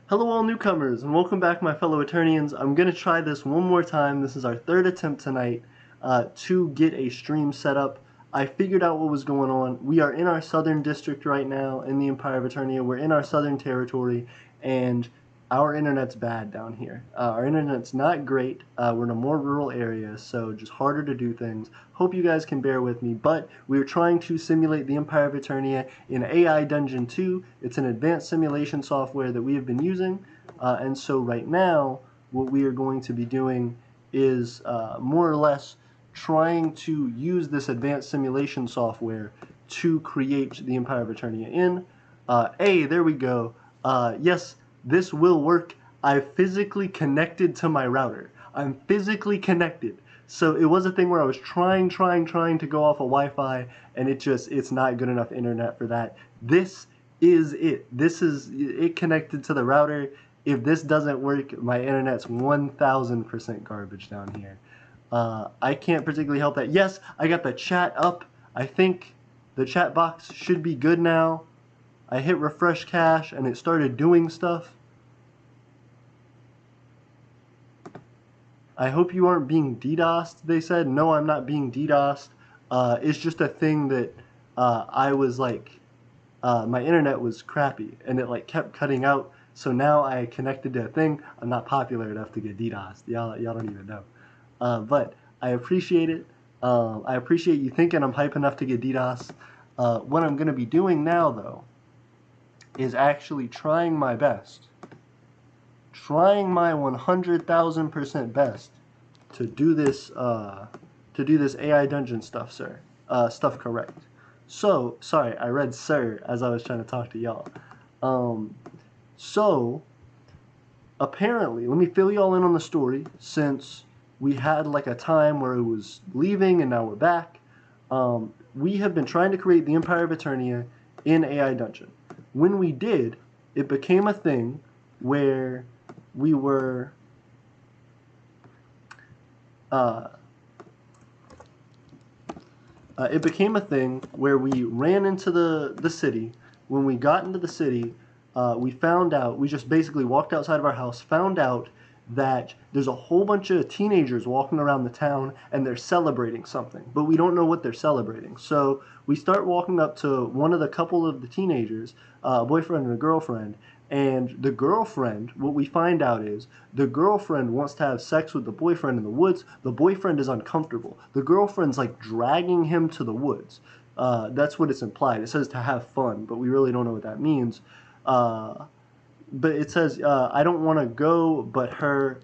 Hello all newcomers, and welcome back my fellow Eternians. I'm going to try this one more time. This is our third attempt tonight to get a stream set up. I figured out what was going on. We are in our southern district right now in the Empire of Eternia. We're in our southern territory, and our internet's bad down here. Our internet's not great. We're in a more rural area, so just harder to do things. Hope you guys can bear with me, but we're trying to simulate the Empire of Eternia in AI Dungeon 2. It's an advanced simulation software that we have been using, and so right now, what we are going to be doing is more or less trying to use this advanced simulation software to create the Empire of Eternia in. There we go. Yes, this will work. I've physically connected to my router. I'm physically connected. So it was a thing where I was trying to go off of Wi-Fi, and it's not good enough internet for that. This is it. This is it connected to the router. If this doesn't work, my internet's 1000% garbage down here. I can't particularly help that. Yes, I got the chat up. I think the chat box should be good now. I hit refresh cache and it started doing stuff. I hope you aren't being DDoSed, they said. No, I'm not being DDoSed. It's just a thing that I was like, my internet was crappy and it like kept cutting out. So now I connected to a thing. I'm not popular enough to get DDoSed. Y'all don't even know. But I appreciate it. I appreciate you thinking I'm hype enough to get DDoS. What I'm going to be doing now, though, is actually trying my best, trying my 100,000% best to do this AI dungeon stuff, sir. Stuff correct. So, sorry, I read sir as I was trying to talk to y'all. So, apparently, let me fill y'all in on the story, since we had like a time where it was leaving and now we're back. We have been trying to create the Empire of Eternia in AI Dungeon. When we did, it became a thing where we were it became a thing where we ran into the city. When we got into the city, we found out, we just basically walked outside of our house, found out that there's a whole bunch of teenagers walking around the town and they're celebrating something, but we don't know what they're celebrating. So we start walking up to one of the couple of the teenagers, a boyfriend and a girlfriend, and the girlfriend, what we find out is the girlfriend wants to have sex with the boyfriend in the woods. The boyfriend is uncomfortable. The girlfriend's like dragging him to the woods. That's what it's implied. It says to have fun, but we really don't know what that means. But it says, I don't want to go, but her,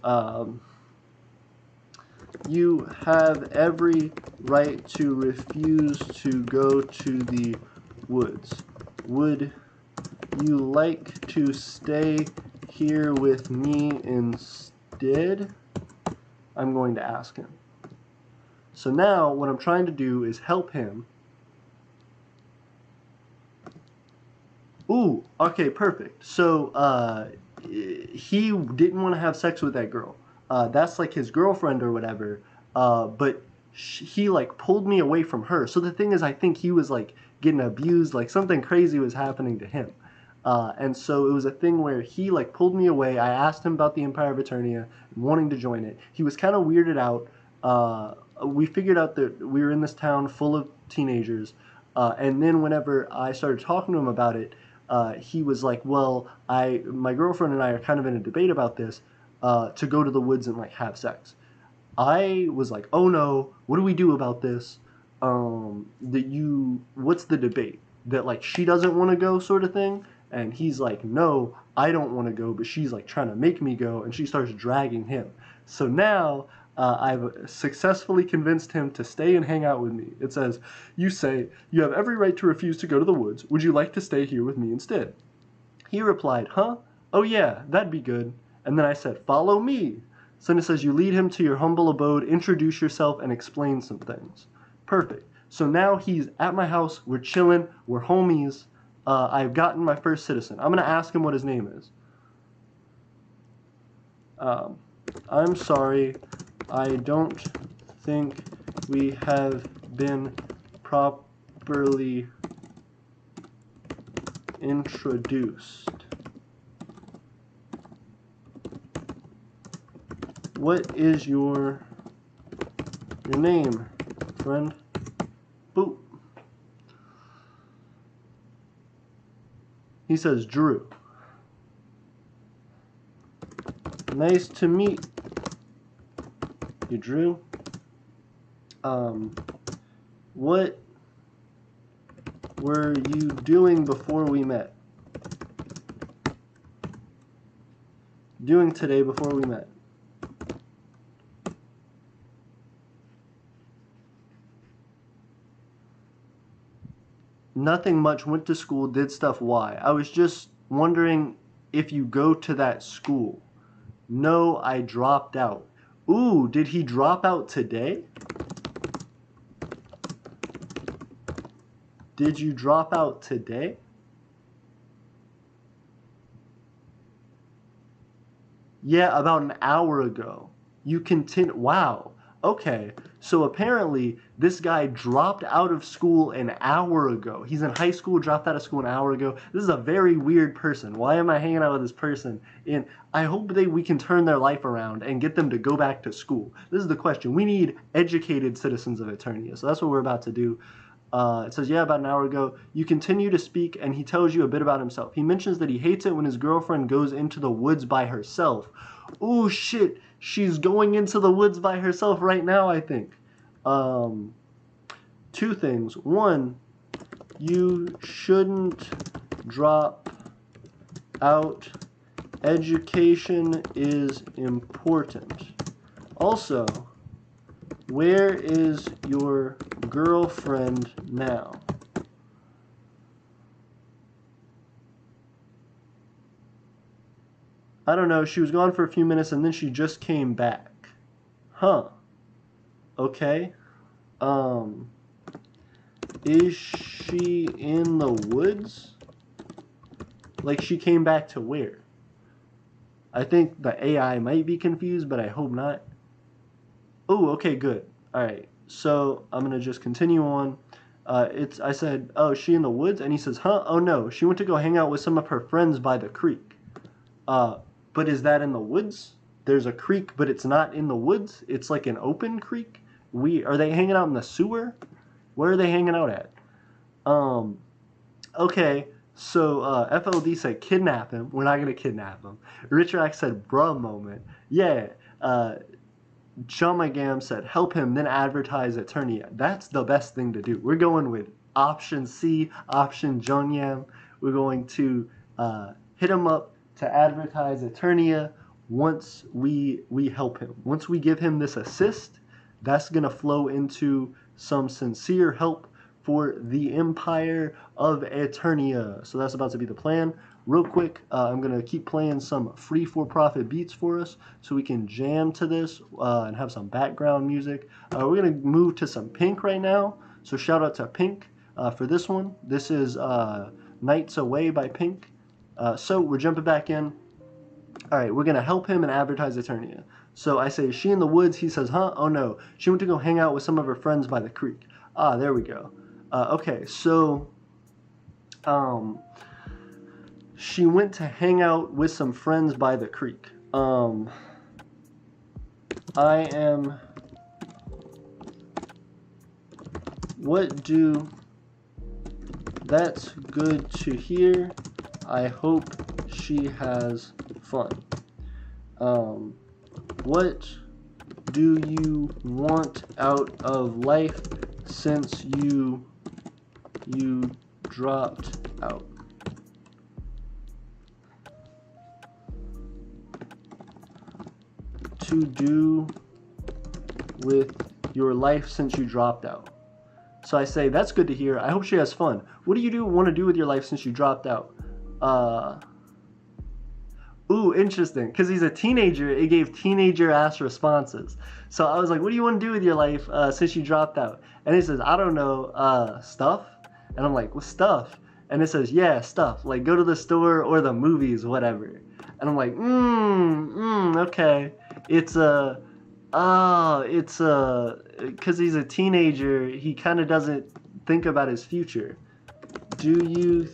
you have every right to refuse to go to the woods. Would you like to stay here with me instead? I'm going to ask him. So now what I'm trying to do is help him. Ooh, okay, perfect. So, he didn't want to have sex with that girl. That's like his girlfriend or whatever. But he like pulled me away from her. So the thing is, I think he was like getting abused, like something crazy was happening to him. And so it was a thing where he like pulled me away. I asked him about the Empire of Eternia, wanting to join it. He was kind of weirded out. We figured out that we were in this town full of teenagers. And then whenever I started talking to him about it, he was like, well, my girlfriend and I are kind of in a debate about this, to go to the woods and like have sex. I was like, oh no, what do we do about this? What's the debate? That like she doesn't want to go sort of thing? And he's like, no, I don't want to go, but she's like trying to make me go, and she starts dragging him. So now I've successfully convinced him to stay and hang out with me. It says, you say, you have every right to refuse to go to the woods. Would you like to stay here with me instead? He replied, huh? Oh yeah, that'd be good. And then I said, follow me. So then it says, you lead him to your humble abode, introduce yourself, and explain some things. Perfect. So now he's at my house, we're chilling, we're homies. I've gotten my first citizen. I'm going to ask him what his name is. I'm sorry, I don't think we have been properly introduced. What is your name, friend? Boop. He says Drew. Nice to meet you, Drew. What were you doing before we met? Doing today before we met? Nothing much, went to school, did stuff. Why? I was just wondering if you go to that school. No, I dropped out. Ooh, did he drop out today? Did you drop out today? Yeah, about an hour ago. You continue. Wow. Okay. So apparently, this guy dropped out of school an hour ago. He's in high school, dropped out of school an hour ago. This is a very weird person. Why am I hanging out with this person? And I hope we can turn their life around and get them to go back to school. This is the question. We need educated citizens of Eternia. So that's what we're about to do. It says, yeah, about an hour ago, you continue to speak, and he tells you a bit about himself. He mentions that he hates it when his girlfriend goes into the woods by herself. Ooh, shit, she's going into the woods by herself right now, I think. Two things. One, you shouldn't drop out. Education is important. Also, where is your girlfriend now? I don't know. She was gone for a few minutes and then she just came back. Huh. Okay. Is she in the woods? Like, she came back to where? I think the AI might be confused, but I hope not. Oh, okay, good. All right. So I'm gonna just continue on. I said, oh, is she in the woods? And he says, huh? Oh no, she went to go hang out with some of her friends by the creek. But is that in the woods? There's a creek, but it's not in the woods. It's like an open creek. Are they hanging out in the sewer? Where are they hanging out at? Okay. So FLD said kidnap him. We're not gonna kidnap him. Richrack said bruh moment. Yeah. Chamagam said help him, then advertise Eternia. That's the best thing to do. We're going with option C, option Jonyam. We're going to hit him up to advertise Eternia once we help him. Once we give him this assist, that's going to flow into some sincere help for the Empire of Eternia. So that's about to be the plan. Real quick, I'm going to keep playing some free for-profit beats for us so we can jam to this and have some background music. We're going to move to some Pink right now. So shout out to Pink for this one. This is Nights Away by Pink. So we're jumping back in. All right, we're going to help him and advertise Eternia. So I say, is she in the woods? He says, huh? Oh no, she went to go hang out with some of her friends by the creek. Ah, there we go. Okay, so she went to hang out with some friends by the creek. That's good to hear. I hope she has fun. What do you want out of life since you dropped out? To do with your life since you dropped out. So I say, that's good to hear. I hope she has fun. What do you want to do with your life since you dropped out? Ooh, interesting. Because he's a teenager, it gave teenager-ass responses. So I was like, what do you want to do with your life since you dropped out? And he says, I don't know, stuff? And I'm like, what stuff? And it says, yeah, stuff. Like, go to the store or the movies, whatever. And I'm like, okay. Because he's a teenager, he kind of doesn't think about his future. Do you,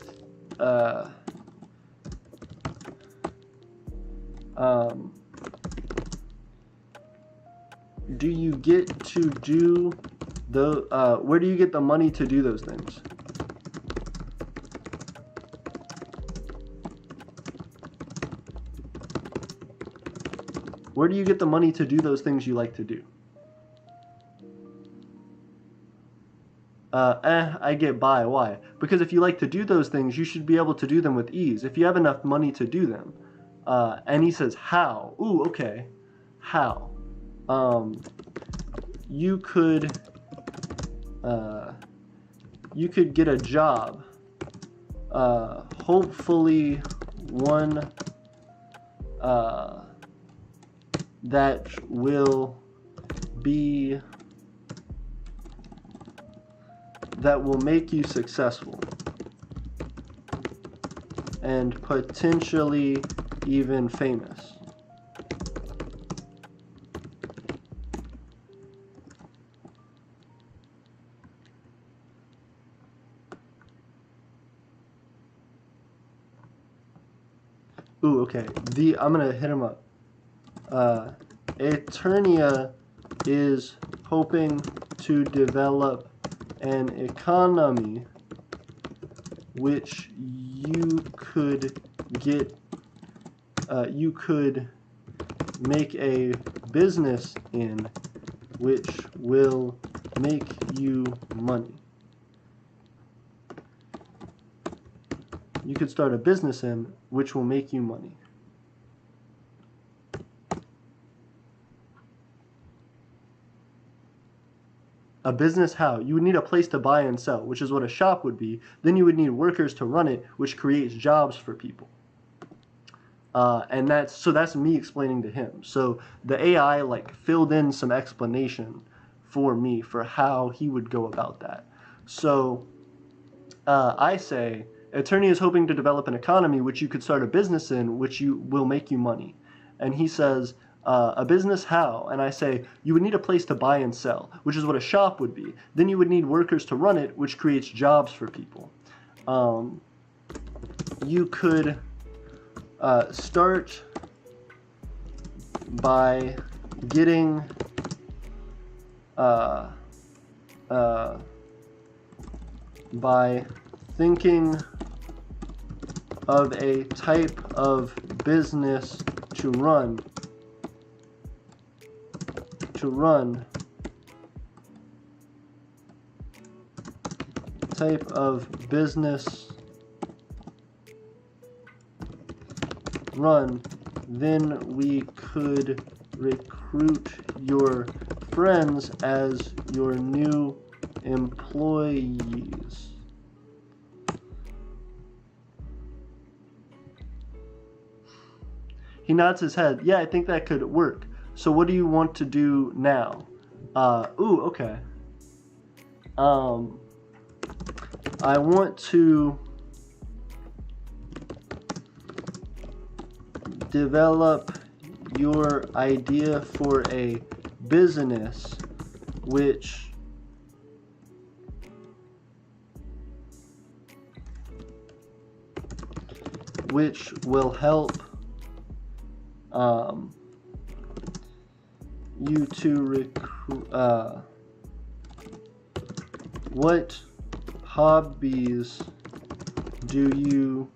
do you get to do where do you get the money to do those things? Where do you get the money to do those things you like to do? I get by. Why? Because if you like to do those things, you should be able to do them with ease. If you have enough money to do them. And he says, how? Ooh, okay. How? You could get a job. Hopefully one that will make you successful and potentially even famous. Ooh, okay. I'm gonna hit him up. Eternia is hoping to develop an economy which you could make a business in, which will make you money. You could start a business in which will make you money. A business how? You would need a place to buy and sell, which is what a shop would be. Then you would need workers to run it, which creates jobs for people. And that's me explaining to him. So the AI like filled in some explanation for me for how he would go about that. So I say, Eternia is hoping to develop an economy which you could start a business in, which will make you money. And he says, a business how? And I say, you would need a place to buy and sell, which is what a shop would be. Then you would need workers to run it, which creates jobs for people. You could start by getting by thinking of a type of business to run type of business run, then we could recruit your friends as your new employees. He nods his head. Yeah, I think that could work. So what do you want to do now? Ooh, okay. I want to develop your idea for a business which will help you to recruit. What hobbies do you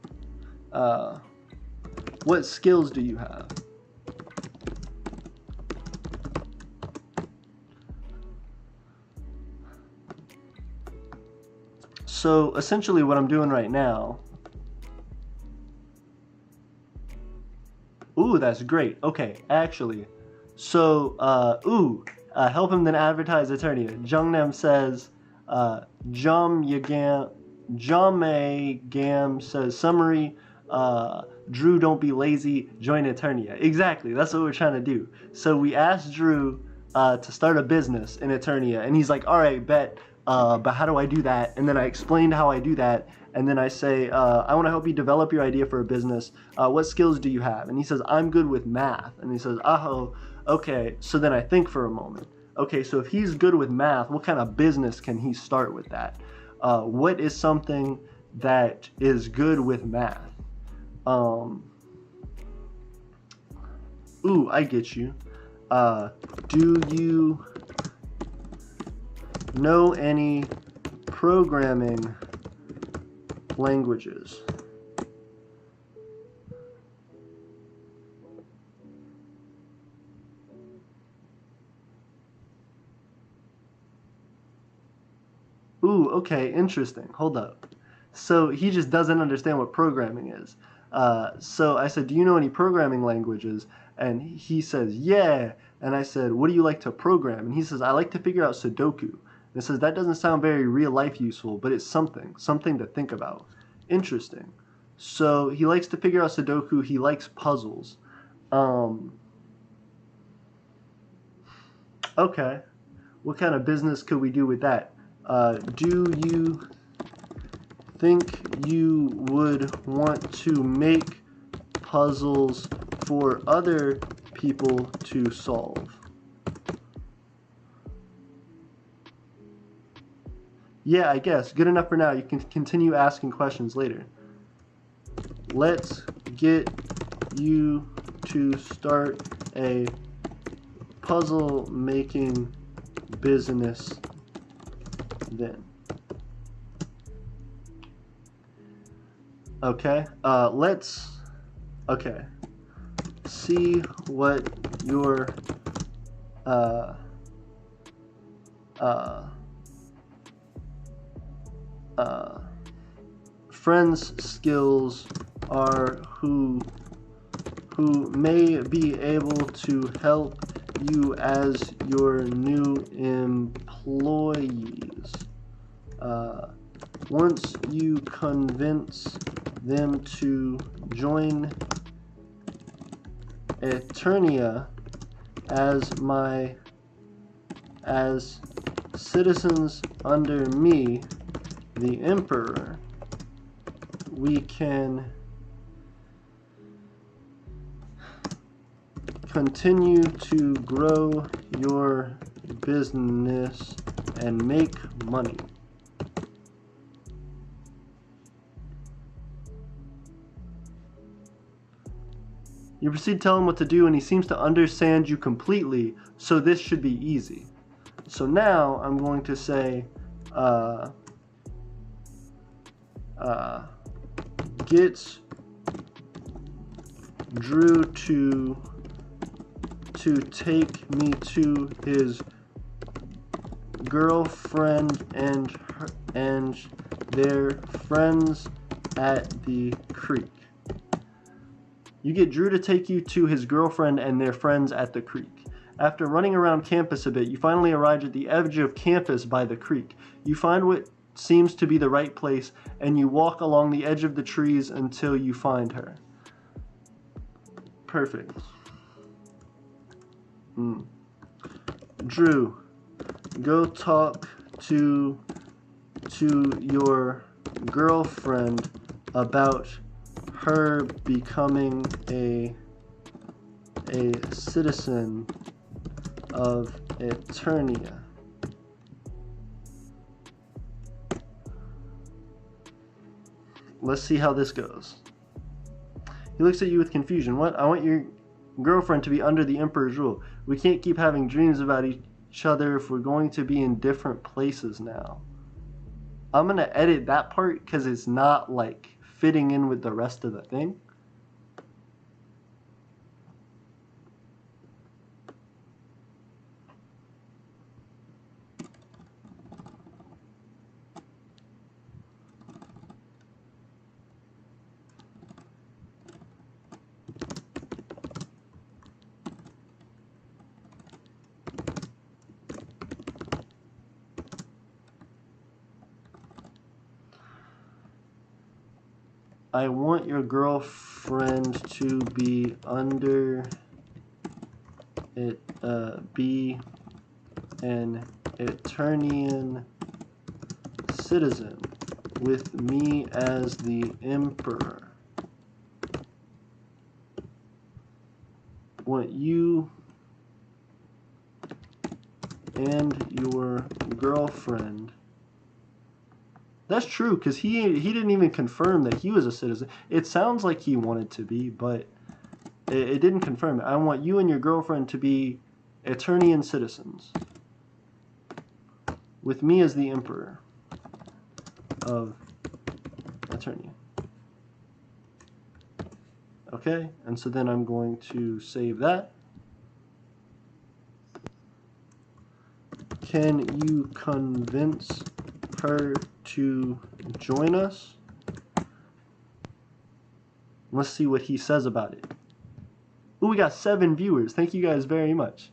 what skills do you have? So essentially what I'm doing right now. Ooh, that's great. Okay, actually. So, help him then advertise Eternia. Jungnam says, Jame Gam says, summary, Drew, don't be lazy, join Eternia. Exactly, that's what we're trying to do. So we asked Drew to start a business in Eternia, and he's like, all right, bet, but how do I do that? And then I explained how I do that, and then I say, I want to help you develop your idea for a business. What skills do you have? And he says, I'm good with math. And he says, oh, okay. So then I think for a moment. Okay, so if he's good with math, what kind of business can he start with that? What is something that is good with math? Ooh, I get you. Do you know any programming languages? Ooh, okay, interesting. Hold up. So he just doesn't understand what programming is. So I said, do you know any programming languages? And he says, yeah. And I said, what do you like to program? And he says, I like to figure out Sudoku. And it says, that doesn't sound very real life useful, but it's something to think about. Interesting. So he likes to figure out Sudoku. He likes puzzles. Um, okay. What kind of business could we do with that? Do you think you would want to make puzzles for other people to solve? Yeah, I guess. Good enough for now. You can continue asking questions later. Let's get you to start a puzzle making business then. Okay, okay, see what your, uh, uh, uh, friends' skills are who may be able to help you as your new employees. Once you convince them to join Eternia as citizens under me, the Emperor, we can continue to grow your business and make money. You proceed to tell him what to do, and he seems to understand you completely, so this should be easy. So now I'm going to say, get Drew to take me to his girlfriend and their friends at the creek. You get Drew to take you to his girlfriend and their friends at the creek. After running around campus a bit, you finally arrive at the edge of campus by the creek. You find what seems to be the right place, and you walk along the edge of the trees until you find her. Perfect. Drew, go talk to your girlfriend about her becoming a citizen of Eternia. Let's see how this goes. He looks at you with confusion. What? I want your girlfriend to be under the Emperor's rule. We can't keep having dreams about each other if we're going to be in different places now. I'm going to edit that part because it's not like fitting in with the rest of the thing. I want your girlfriend to be under it, be an Eternian citizen with me as the Emperor. Want you and your girlfriend. That's true, because he didn't even confirm that he was a citizen. It sounds like he wanted to be, but it didn't confirm it. I want you and your girlfriend to be Eternian citizens, with me as the emperor of Eternia. Okay, and so then I'm going to save that. Can you convince her to join us? Let's see what he says about it. Ooh, we got 7 viewers. Thank you guys very much.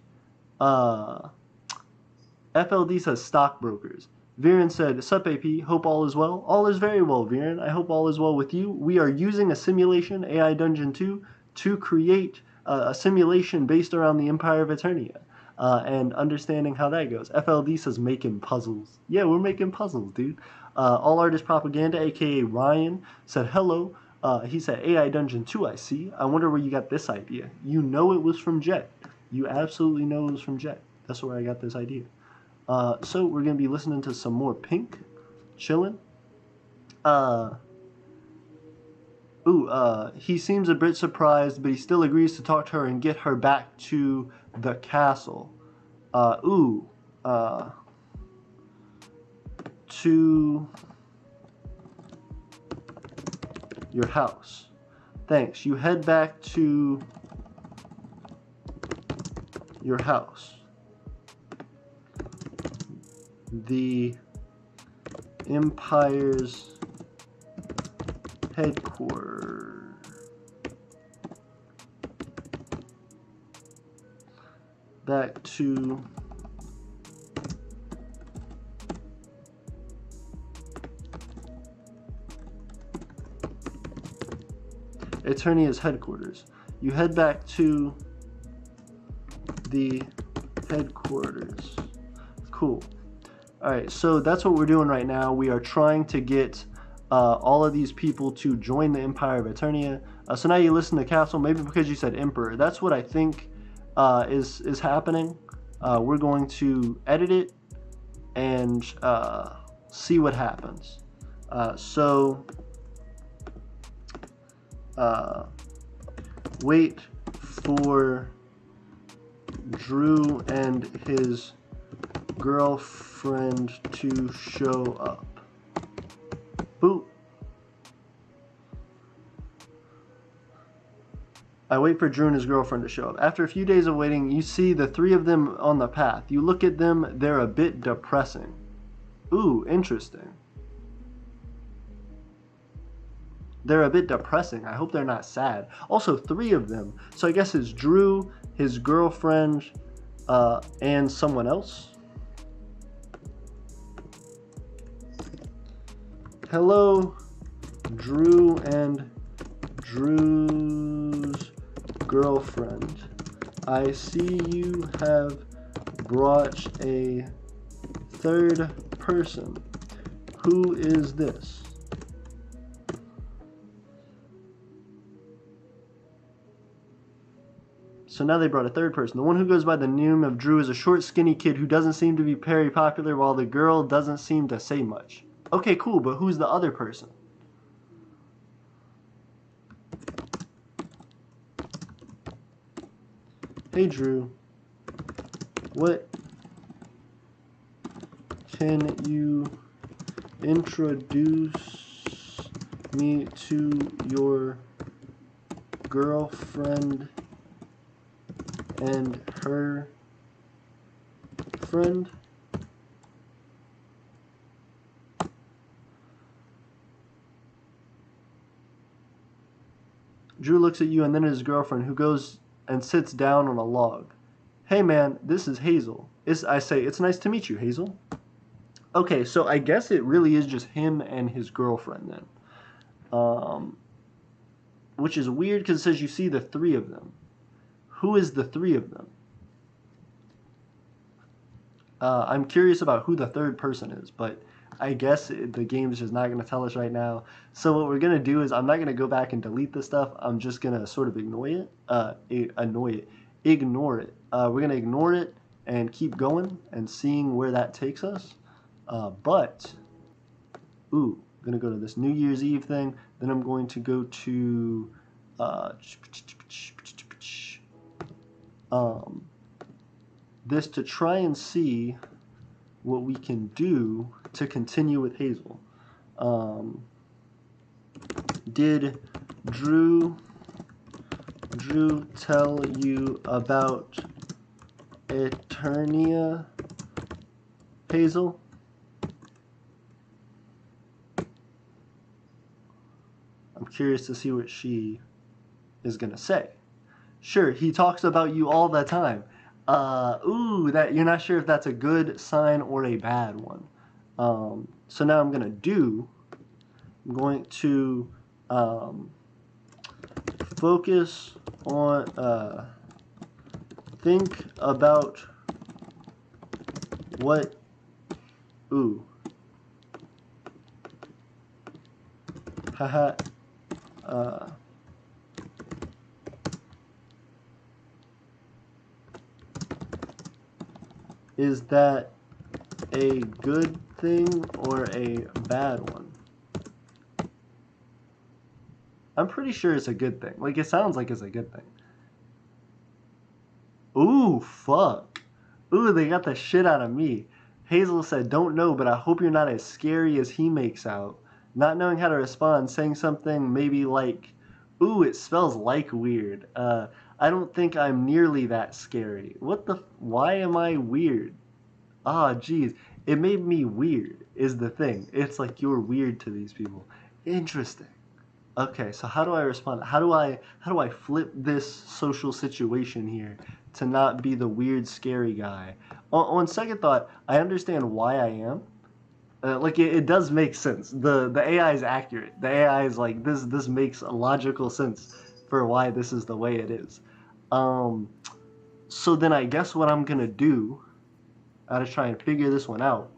FLD says stockbrokers. Viren said, sup AP, hope all is well. All is very well, Viren. I hope all is well with you. We are using a simulation, AI Dungeon 2, to create a simulation based around the Empire of Eternia. And understanding how that goes. FLD says making puzzles. Yeah, we're making puzzles, dude. All Artist Propaganda, aka Ryan, said hello. He said AI Dungeon 2, I see. I wonder where you got this idea. You know it was from Jet. You absolutely know it was from Jet. That's where I got this idea. So we're going to be listening to some more Pink. Chillin'. He seems a bit surprised, but he still agrees to talk to her and get her back to the castle. To your house. Thanks. You head back to your house. The Empire's headquarters. Back to Eternia's headquarters. You head back to the headquarters. Cool. Alright, so that's what we're doing right now. We are trying to get all of these people to join the Empire of Eternia. So now you listen to Castle, maybe because you said Emperor. That's what I think is happening. We're going to edit it and see what happens. Wait for Drew and his girlfriend to show up. Boop. I wait for Drew and his girlfriend to show up. After a few days of waiting, you see the 3 of them on the path. You look at them, they're a bit depressing. Ooh, interesting. They're a bit depressing. I hope they're not sad. Also, 3 of them. So I guess it's Drew, his girlfriend, and someone else. Hello, Drew and Drew's girlfriend. I see you have brought a 3rd person. Who is this? So now they brought a 3rd person. The one who goes by the name of Drew is a short, skinny kid who doesn't seem to be very popular, while the girl doesn't seem to say much. Okay, cool, but who's the other person? Hey, Drew. What can you introduce me to your girlfriend and her friend? Drew looks at you and then at his girlfriend, who goes and sits down on a log. Hey man, this is Hazel. I say, it's nice to meet you, Hazel. Okay, so I guess it really is just him and his girlfriend then. Which is weird because it says you see the 3 of them. Who is the 3 of them? I'm curious about who the 3rd person is, but I guess the game is just not going to tell us right now. So what we're going to do is I'm not going to go back and delete this stuff. I'm just going to sort of ignore it. Ignore it. We're going to ignore it and keep going and seeing where that takes us. I'm going to go to this New Year's Eve thing. Then I'm going to go to this to try and see what we can do to continue with Hazel. Did Drew tell you about Eternia, Hazel? I'm curious to see what she is gonna say. Sure, he talks about you all the time. That you're not sure if that's a good sign or a bad one. So now I'm going to focus on, think about what, haha, is that a good thing or a bad one? I'm pretty sure it's a good thing. Like, it sounds like it's a good thing. Ooh, fuck. Ooh, they got the shit out of me. Hazel said, don't know, but I hope you're not as scary as he makes out. Not knowing how to respond, saying something maybe like, ooh, it smells like weird. I don't think I'm nearly that scary. Why am I weird? Ah, geez. It made me weird, is the thing. It's like you're weird to these people. Interesting. Okay, so how do I respond? How do I flip this social situation here to not be the weird, scary guy? On second thought, I understand why I am. It does make sense. The AI is accurate. The AI is like this makes a logical sense for why this is the way it is. So then I guess what I'm gonna do, I gotta try and figure this one out.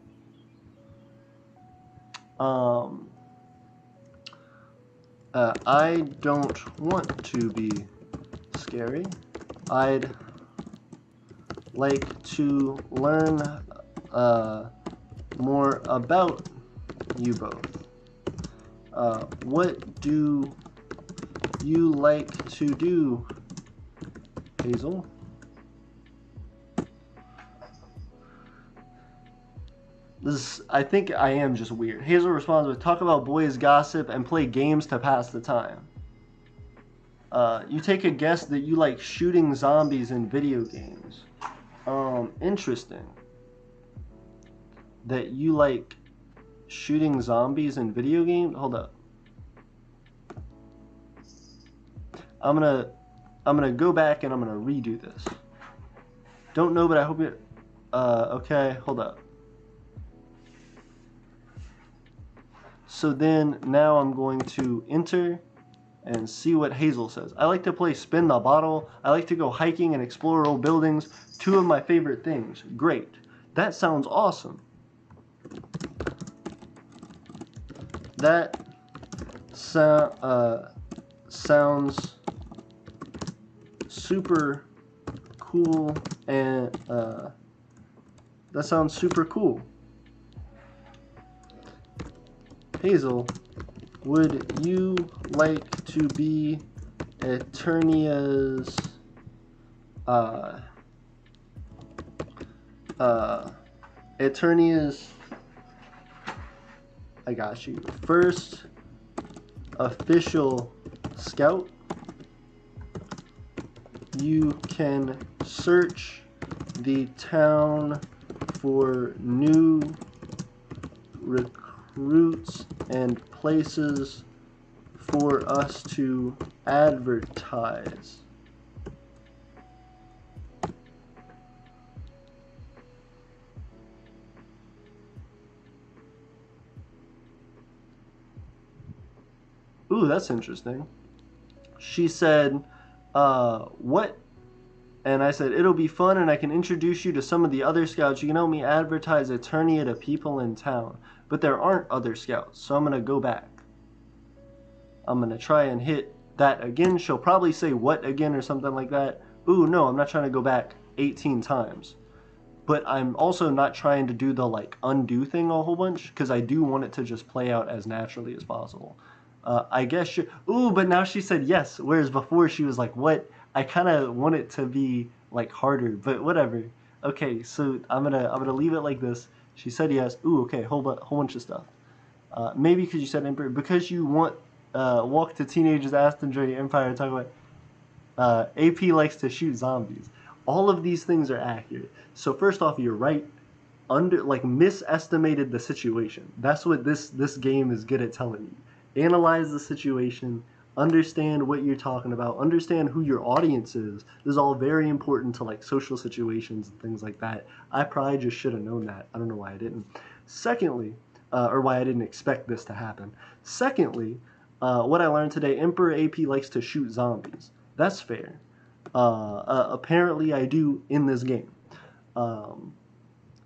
I don't want to be scary. I'd like to learn more about you both. What do you like to do, Hazel? I think I am just weird. Hazel responds with, talk about boys gossip and play games to pass the time. You take a guess that you like shooting zombies in video games. Interesting. That you like shooting zombies in video games? Hold up. I'm gonna go back and I'm gonna redo this. Don't know, but I hope it. Okay, hold up. So then now I'm going to enter and see what Hazel says. I like to play spin the bottle. I like to go hiking and explore old buildings. Two of my favorite things. Great. That sounds awesome. That sounds super cool and that sounds super cool. Hazel, would you like to be Eternia's I got you, first official scout? You can search the town for new recruits and places for us to advertise. Ooh, that's interesting. She said, what? And I said, it'll be fun and I can introduce you to some of the other scouts. You can help me advertise Eternia to people in town. But there aren't other scouts, so I'm going to go back. I'm going to try and hit that again. She'll probably say what again or something like that. Ooh, no, I'm not trying to go back 18 times. But I'm also not trying to do the like undo thing a whole bunch because I do want it to just play out as naturally as possible. I guess ooh, but now she said yes, whereas before she was like, what? I kind of want it to be like harder, but whatever. Okay, so I'm gonna leave it like this. She said yes. Ooh, okay, whole bunch of stuff. Maybe because you said Emperor, because you want walk to teenagers, ask them during Empire, talk about AP likes to shoot zombies. All of these things are accurate. So first off, you're right. Misestimated the situation. That's what this game is good at telling you. Analyze the situation, understand what you're talking about, understand who your audience is. This is all very important to like social situations and things like that. I probably just should have known that. I don't know why I didn't. Secondly, or why I didn't expect this to happen. Secondly, what I learned today, Emperor AP likes to shoot zombies. That's fair. Apparently, I do in this game. Um,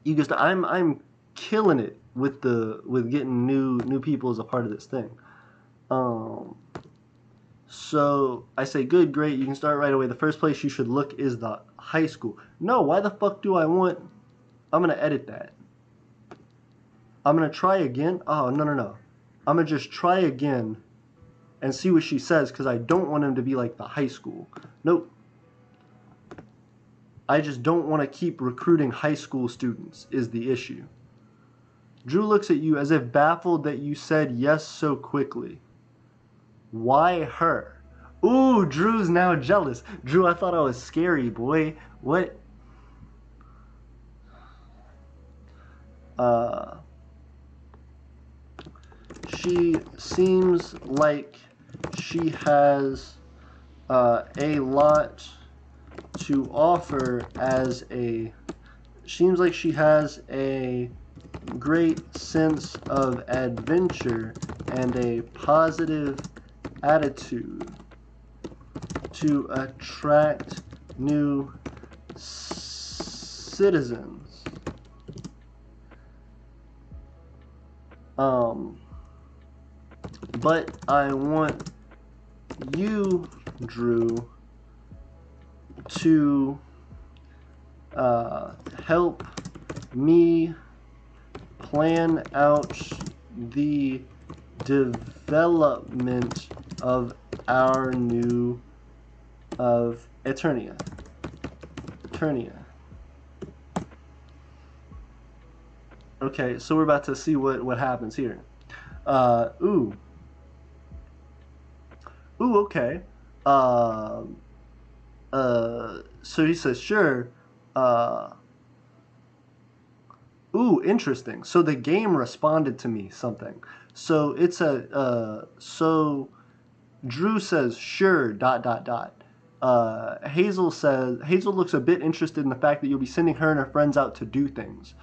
I'm killing it with getting new people as a part of this thing. Um, so I say good, great. You can start right away. The first place you should look is the high school. No, why the fuck do I want? I'm gonna edit that. I'm gonna try again. Oh no. I'm gonna just try again and see what she says because I don't want him to be like the high school. Nope. I just don't want to keep recruiting high school students is the issue. Drew looks at you as if baffled that you said yes so quickly. Why her? Ooh, Drew's now jealous. Drew, I thought I was scary, boy. What? Uh, she seems like she has a lot to offer as a. Seems like she has a great sense of adventure and a positive attitude to attract new citizens. But I want you, Drew, to help me plan out the development of our new Eternia. Okay, so we're about to see what happens here. Ooh, okay. Uh, so he says, sure. Uh, Ooh, interesting. So the game responded to me something. So it's so Drew says sure dot dot dot. Hazel looks a bit interested in the fact that you'll be sending her and her friends out to do things.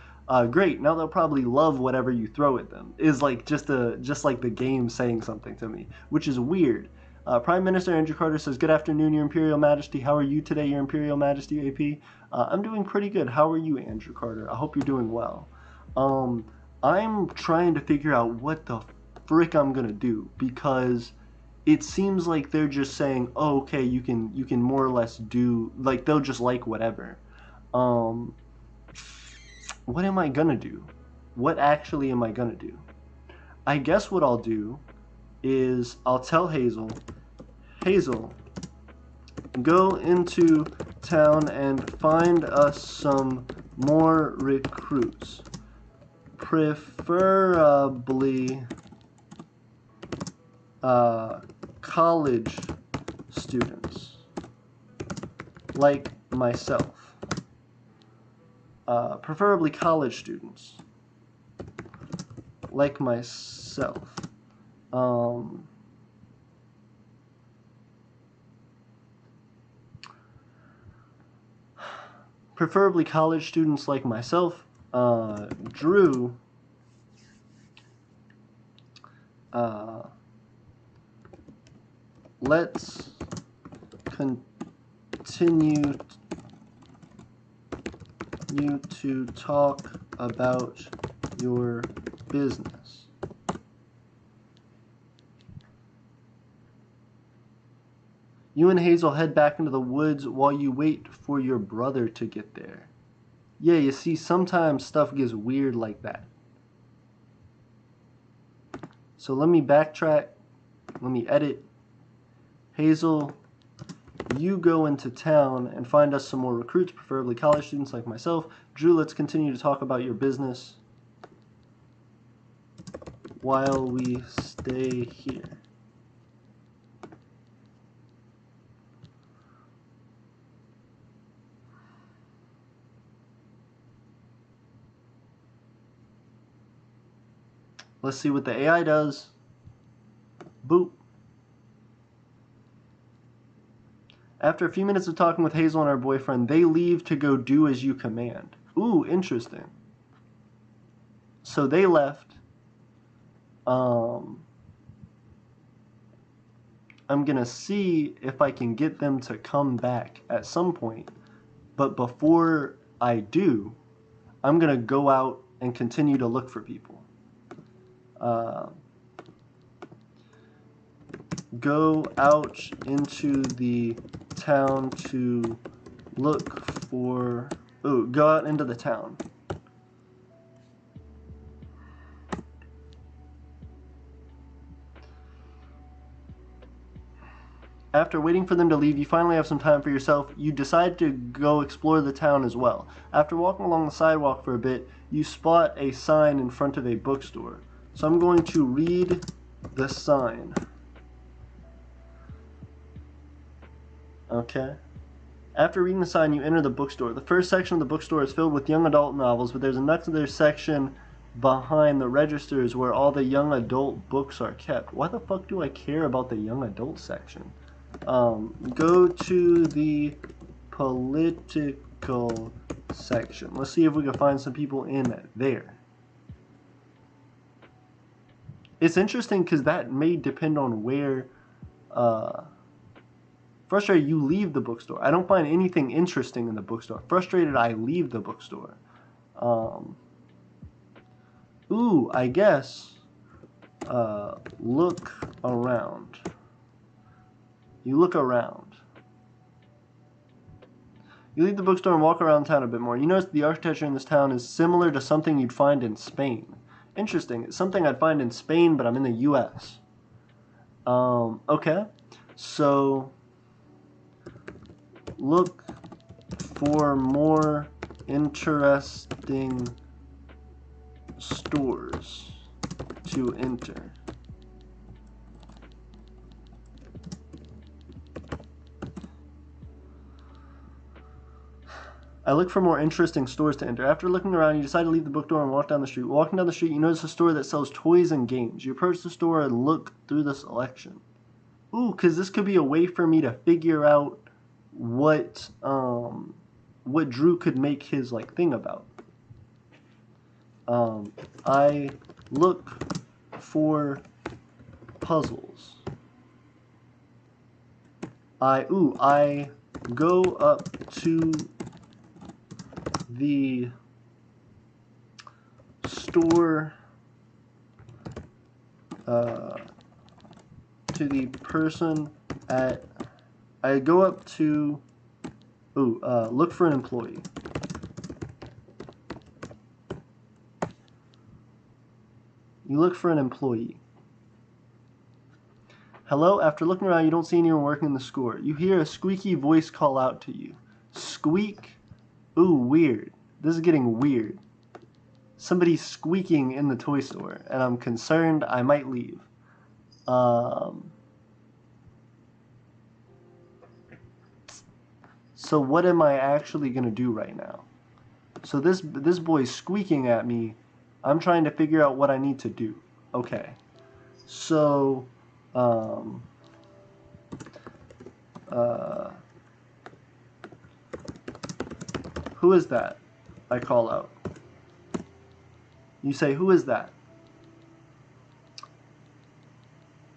Great. Now they'll probably love whatever you throw at them. Is like just like the game saying something to me, which is weird. Prime Minister Andrew Carter says, "Good afternoon, Your Imperial Majesty. How are you today, Your Imperial Majesty, AP?" I'm doing pretty good. How are you, Andrew Carter? I hope you're doing well. Um, I'm trying to figure out what the frick I'm gonna do because it seems like they're just saying, "Oh, okay, you can more or less do like they'll just like whatever." Um, what am I gonna do? What actually am I gonna do? I guess what I'll do is I'll tell Hazel, go into town and find us some more recruits. Preferably college students like myself. Preferably college students like myself. Preferably college students like myself. Drew, let's continue you to talk about your business. You and Hazel head back into the woods while you wait for your brother to get there. Yeah, you see, sometimes stuff gets weird like that. So let me backtrack. Let me edit. Hazel, You go into town and find us some more recruits, preferably college students like myself. Drew, let's continue to talk about your business while we stay here. Let's see what the AI does. Boop. After a few minutes of talking with Hazel and our boyfriend, they leave to go do as you command. Ooh, interesting. So they left. I'm gonna see if I can get them to come back at some point. But before I do, I'm gonna go out and continue to look for people. Go out into the town to look for... Ooh, go out into the town. After waiting for them to leave, you finally have some time for yourself. You decide to go explore the town as well. After walking along the sidewalk for a bit, you spot a sign in front of a bookstore. So I'm going to read the sign. Okay. After reading the sign, you enter the bookstore. The first section of the bookstore is filled with young adult novels, but there's another section behind the registers where all the young adult books are kept. Why the fuck do I care about the young adult section? Go to the political section. Let's see if we can find some people in there. It's interesting because that may depend on where... Frustrated, you leave the bookstore. I don't find anything interesting in the bookstore. Frustrated, I leave the bookstore. Ooh, I guess... look around. You look around. You leave the bookstore and walk around town a bit more. You notice the architecture in this town is similar to something you'd find in Spain. Interesting. It's something I'd find in Spain, but I'm in the U.S. Okay. So, look for more interesting stores to enter. I look for more interesting stores to enter. After looking around, you decide to leave the book door and walk down the street. Walking down the street, you notice a store that sells toys and games. You approach the store and look through the selection. Ooh, because this could be a way for me to figure out what Drew could make his thing about. I look for puzzles. I go up to the store, to the person at... I go up to... look for an employee. You look for an employee. Hello? After looking around, you don't see anyone working in the store. You hear a squeaky voice call out to you. Squeak? Ooh, weird. This is getting weird. Somebody's squeaking in the toy store, and I'm concerned I might leave. So what am I actually going to do right now? So this boy's squeaking at me. I'm trying to figure out what I need to do. Okay. So, who is that? I call out. You say, who is that?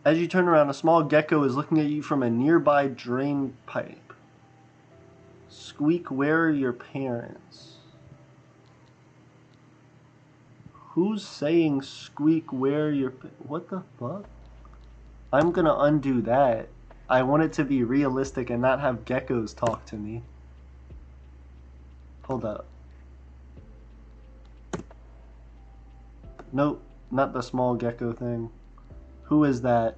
As you turn around, a small gecko is looking at you from a nearby drain pipe. Squeak, where are your parents? Who's saying squeak, where are your... What the fuck? I'm gonna undo that. I want it to be realistic and not have geckos talk to me. Hold up. Nope, not the small gecko thing. Who is that?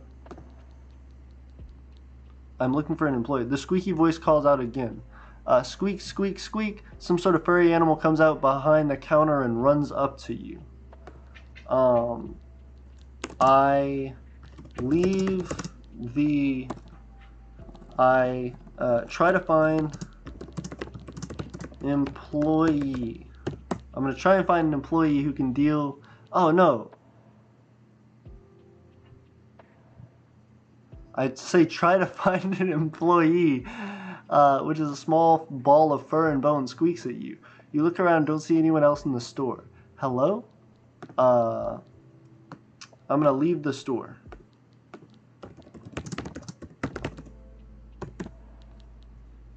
I'm looking for an employee. The squeaky voice calls out again. Squeak, squeak, squeak. Some sort of furry animal comes out behind the counter and runs up to you. I leave the... I try to find employee. I'm going to try and find an employee who can deal... Oh, no. I'd say try to find an employee, which is a small ball of fur and bone squeaks at you. You look around, don't see anyone else in the store. Hello? I'm going to leave the store.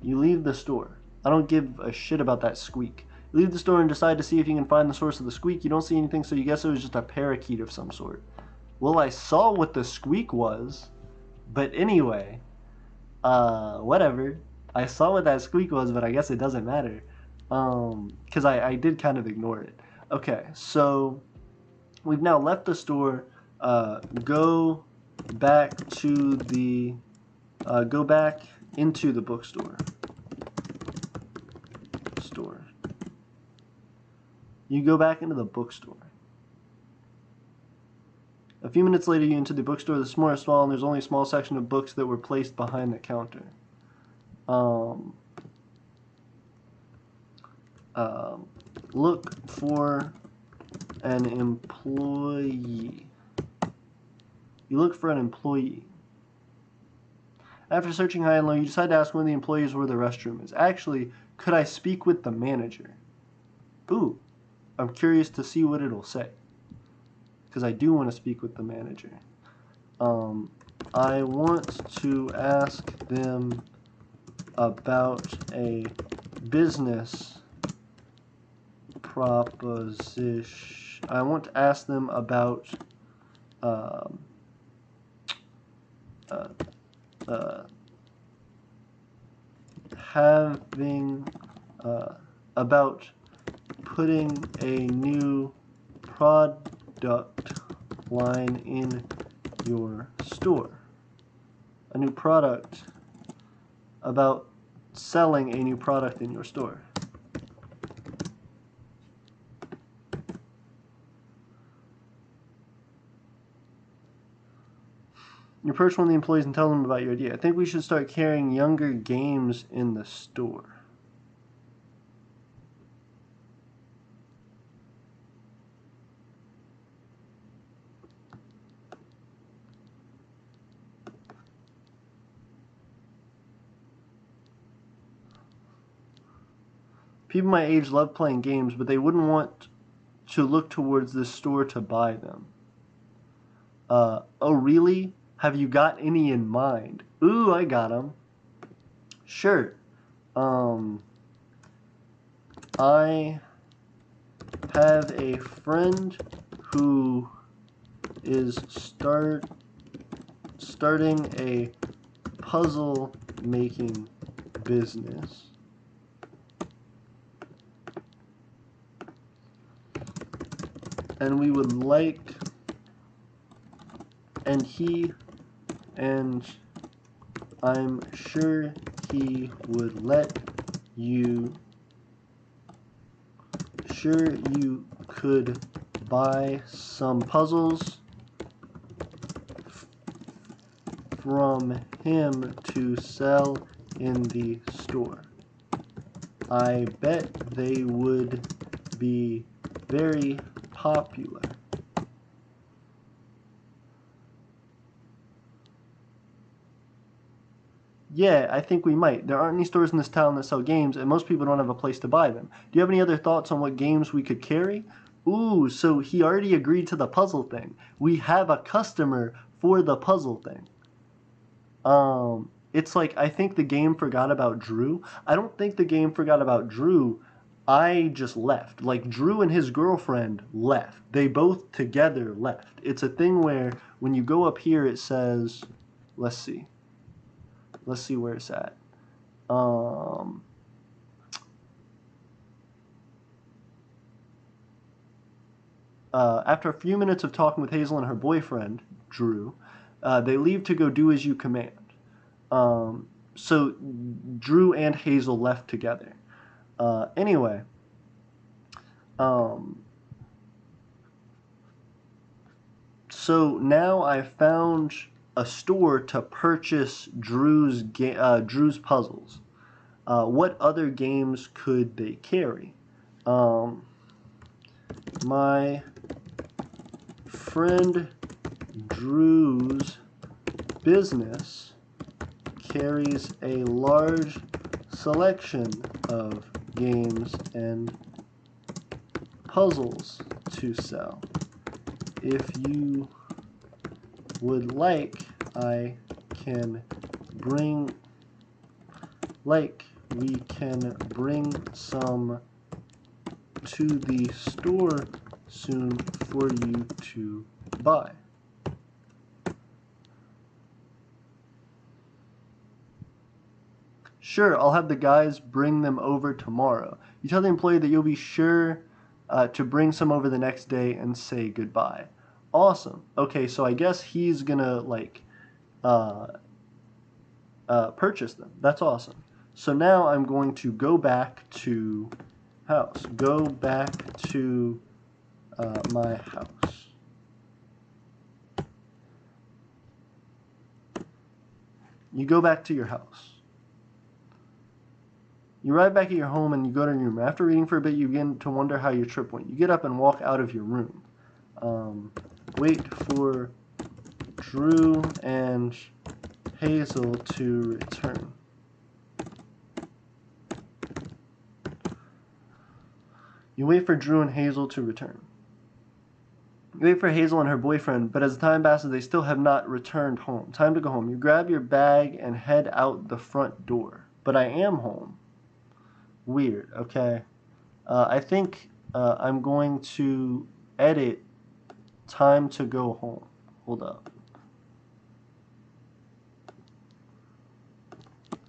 You leave the store. I don't give a shit about that squeak. You leave the store and decide to see if you can find the source of the squeak. You don't see anything, so you guess it was just a parakeet of some sort. Well, I saw what the squeak was, but anyway, whatever. I saw what that squeak was, but I guess it doesn't matter, because I did kind of ignore it. Okay, so we've now left the store. Go back to the, go back into the bookstore. You go back into the bookstore. A few minutes later, you enter the bookstore. The store is small, and there's only a small section of books that were placed behind the counter. Look for an employee. You look for an employee. After searching high and low, you decide to ask one of the employees where the restroom is. Actually, could I speak with the manager? Ooh, I'm curious to see what it'll say, because I do want to speak with the manager. I want to ask them about a business proposition. I want to ask them about having about putting a new product line in your store. A new product, about selling a new product in your store. You approach one of the employees and tell them about your idea. I think we should start carrying younger games in the store. People my age love playing games, but they wouldn't want to look towards this store to buy them. Oh, really? Have you got any in mind? Ooh, I got them. Sure. I have a friend who is starting a puzzle making business. And we would like, and I'm sure he would let you, sure you could buy some puzzles from him to sell in the store. I bet they would be very popular. Yeah, I think we might. There aren't any stores in this town that sell games, and most people don't have a place to buy them. Do you have any other thoughts on what games we could carry? Ooh, so he already agreed to the puzzle thing. We have a customer for the puzzle thing. It's like, I think the game forgot about Drew. I don't think the game forgot about Drew. I just left. Like, Drew and his girlfriend left. They both together left. It's a thing where when you go up here, it says, let's see where it's at. After a few minutes of talking with Hazel and her boyfriend, Drew, they leave to go do as you command. So Drew and Hazel left together. Anyway, so now I found a store to purchase Drew's puzzles. What other games could they carry? My friend Drew's business carries a large selection of games and puzzles to sell. If you would like, I can bring, we can bring some to the store soon for you to buy. Sure, I'll have the guys bring them over tomorrow. You tell the employee that you'll be sure to bring some over the next day and say goodbye. Awesome. Okay, so I guess he's gonna purchase them. That's awesome. So now I'm going to go back to house. Go back to my house. You go back to your house. You arrive back at your home and you go to your room. After reading for a bit, you begin to wonder how your trip went. You get up and walk out of your room. Wait for Drew and Hazel to return. You wait for Drew and Hazel to return. You wait for Hazel and her boyfriend, but as the time passes, they still have not returned home. Time to go home. You grab your bag and head out the front door. But I am home. Weird, okay. I think I'm going to edit time to go home. Hold up.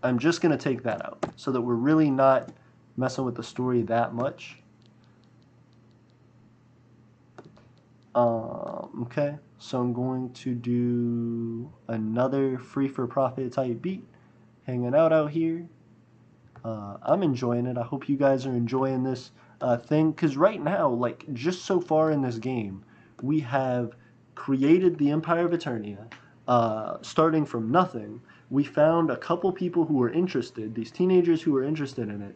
I'm just going to take that out so that we're really not messing with the story that much. Okay, so I'm going to do another free for profit type beat, hanging out here. I'm enjoying it. I hope you guys are enjoying this thing, because right now, like, just so far in this game, we have created the Empire of Eternia, starting from nothing. We found a couple people who were interested, these teenagers who were interested in it,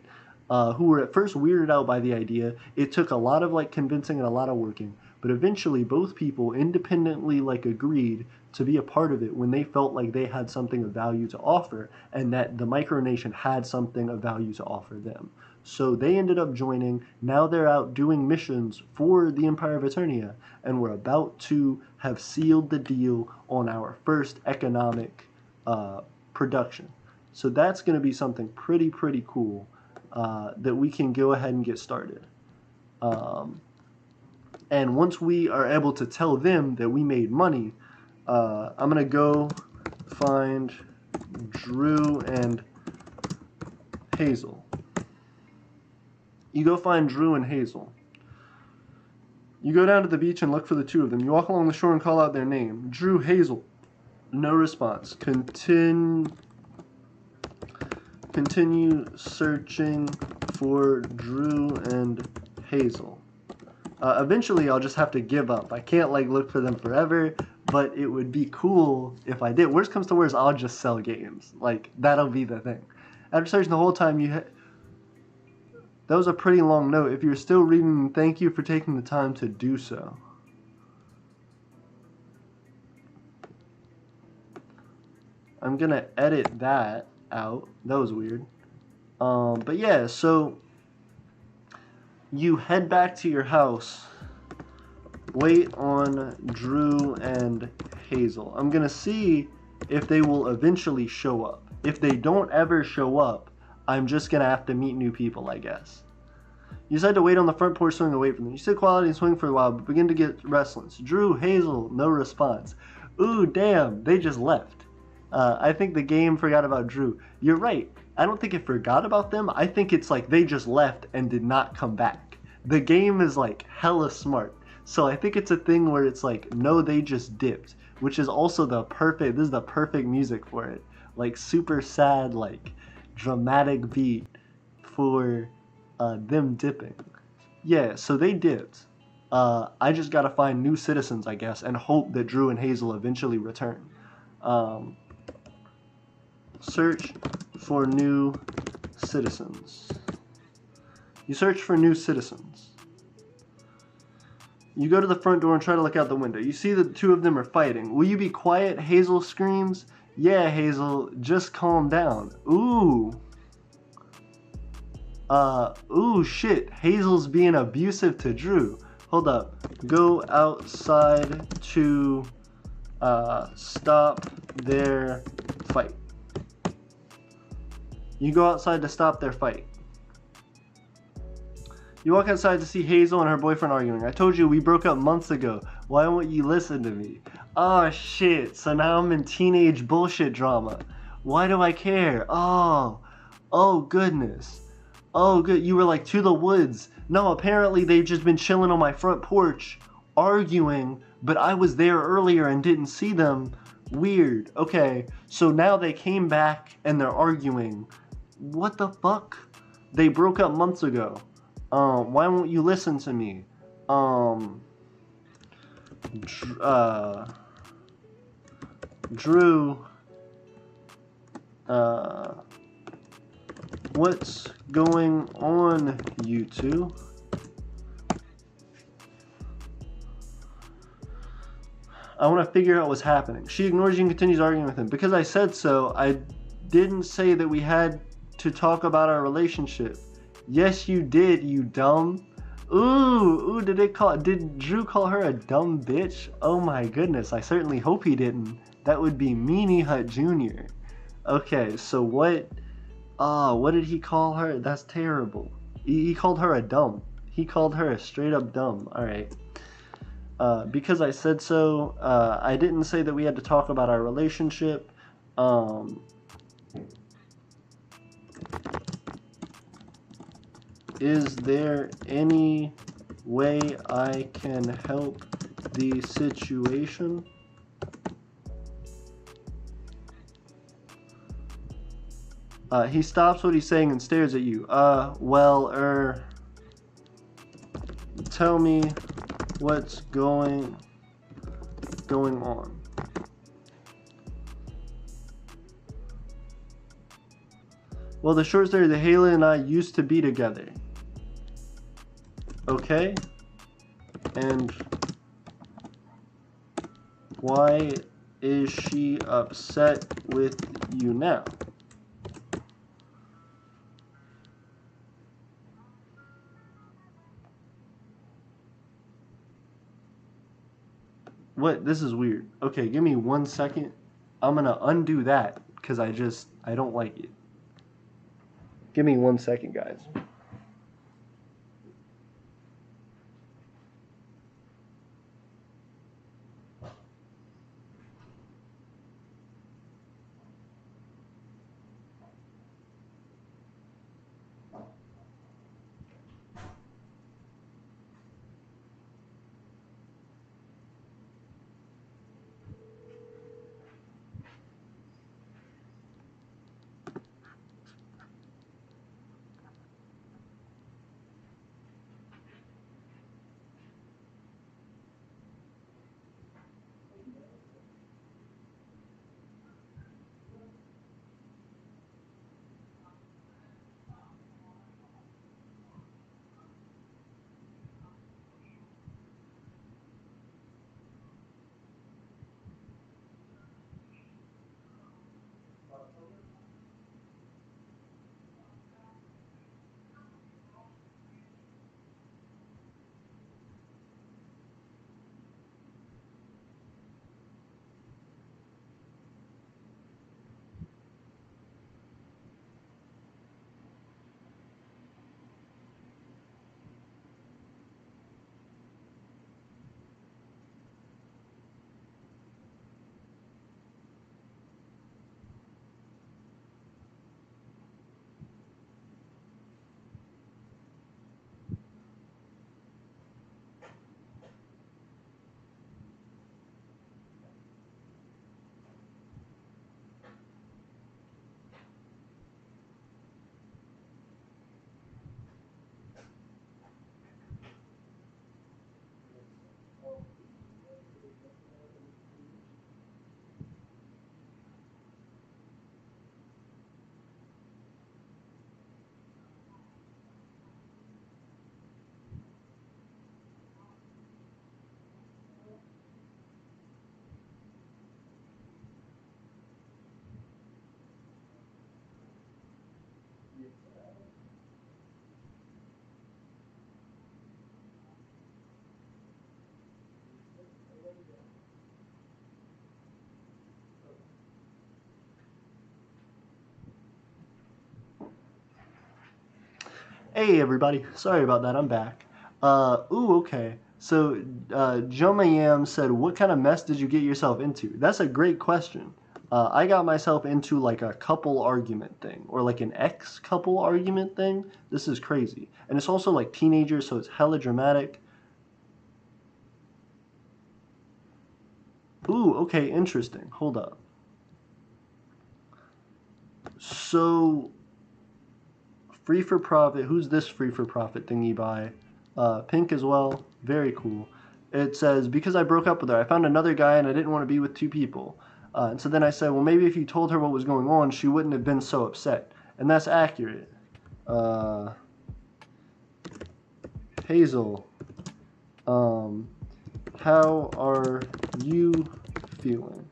who were at first weirded out by the idea. It took a lot of convincing and a lot of working, but eventually both people independently agreed to be a part of it when they felt like they had something of value to offer, and that the Micronation had something of value to offer them. So they ended up joining. Now they're out doing missions for the Empire of Eternia, and we're about to have sealed the deal on our first economic production. So that's going to be something pretty cool that we can go ahead and get started. And once we are able to tell them that we made money, I'm going to go find Drew and Hazel. You go find Drew and Hazel. You go down to the beach and look for the two of them. You walk along the shore and call out their name. Drew, Hazel. No response. Continue searching for Drew and Hazel. Eventually, I'll just have to give up. I can't look for them forever, but it would be cool if I did. Worst comes to worst, I'll just sell games. That'll be the thing. After searching the whole time, that was a pretty long note. If you're still reading, thank you for taking the time to do so. I'm gonna edit that out. That was weird. But yeah, so you head back to your house. Wait on Drew and Hazel. I'm gonna see if they will eventually show up. If they don't ever show up, I'm just gonna have to meet new people, I guess. You decide to wait on the front porch swing away from them. You sit quietly and swing for a while, but begin to get restless. Drew, Hazel, no response. Ooh, damn, they just left. I think the game forgot about Drew. You're right. I don't think it forgot about them. I think it's they just left and did not come back. The game is hella smart. So I think it's a thing where it's no, they just dipped, which is also this is the perfect music for it. like super sad, like dramatic beat for them dipping. Yeah, so they dipped. I just gotta find new citizens, I guess, and hope that Drew and Hazel eventually return. Um, search for new citizens. You search for new citizens. You go to the front door and try to look out the window. You see that the two of them are fighting. Will you be quiet? Hazel screams. Yeah, Hazel, just calm down. Ooh. Ooh, shit. Hazel's being abusive to Drew. Hold up. Go outside to, stop their fight. You go outside to stop their fight. You walk outside to see Hazel and her boyfriend arguing. I told you we broke up months ago. Why won't you listen to me? Oh shit, so now I'm in teenage bullshit drama. Why do I care? Oh goodness. Oh good, you were like to the woods. No, apparently they've just been chilling on my front porch, arguing, but I was there earlier and didn't see them. Weird. Okay, so now they came back and they're arguing. What the fuck? They broke up months ago. Why won't you listen to me? Drew, what's going on, you two? I want to figure out what's happening. She ignores you and continues arguing with him. Because I said so, I didn't say that we had to talk about our relationship. Yes, you did, you dumb. Ooh, did Drew call her a dumb bitch? Oh my goodness, I certainly hope he didn't. That would be Meanie Hut Jr. Okay, so what did he call her? That's terrible. He called her a dumb. He called her a straight up dumb. Alright. Because I said so, I didn't say that we had to talk about our relationship. Is there any way I can help the situation? He stops what he's saying and stares at you. Tell me what's going on. Well, the short story, the Haley and I used to be together. Okay? And why is she upset with you now? What? This is weird. Okay, give me 1 second. I'm gonna undo that because I don't like it. Give me 1 second, guys. Hey everybody, sorry about that, I'm back. Okay. So, Jomayam said, what kind of mess did you get yourself into? That's a great question. I got myself into like a couple argument thing, or like an ex-couple argument thing. This is crazy. And it's also like teenagers, so it's hella dramatic. Ooh, okay, interesting. Hold up. So, free for profit. Who's this free for profit thingy by? Pink as well. Very cool. It says, because I broke up with her, I found another guy and I didn't want to be with two people. And so then I said, well, maybe if you told her what was going on, she wouldn't have been so upset. And that's accurate. Hazel, how are you feeling?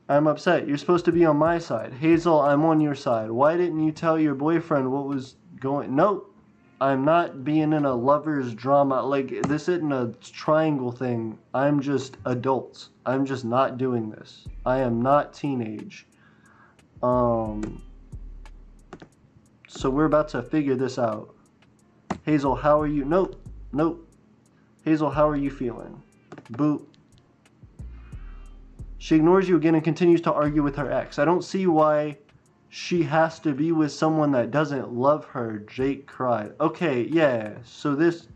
I'm upset. You're supposed to be on my side. Hazel, I'm on your side. Why didn't you tell your boyfriend what was going... Nope. I'm not being in a lover's drama. Like, this isn't a triangle thing. I'm just adults. I'm just not doing this. I am not teenage. So we're about to figure this out. Hazel, how are you? Nope. Nope. Hazel, how are you feeling? Boop. She ignores you again and continues to argue with her ex. I don't see why she has to be with someone that doesn't love her, Jake cried. Okay, yeah, so this...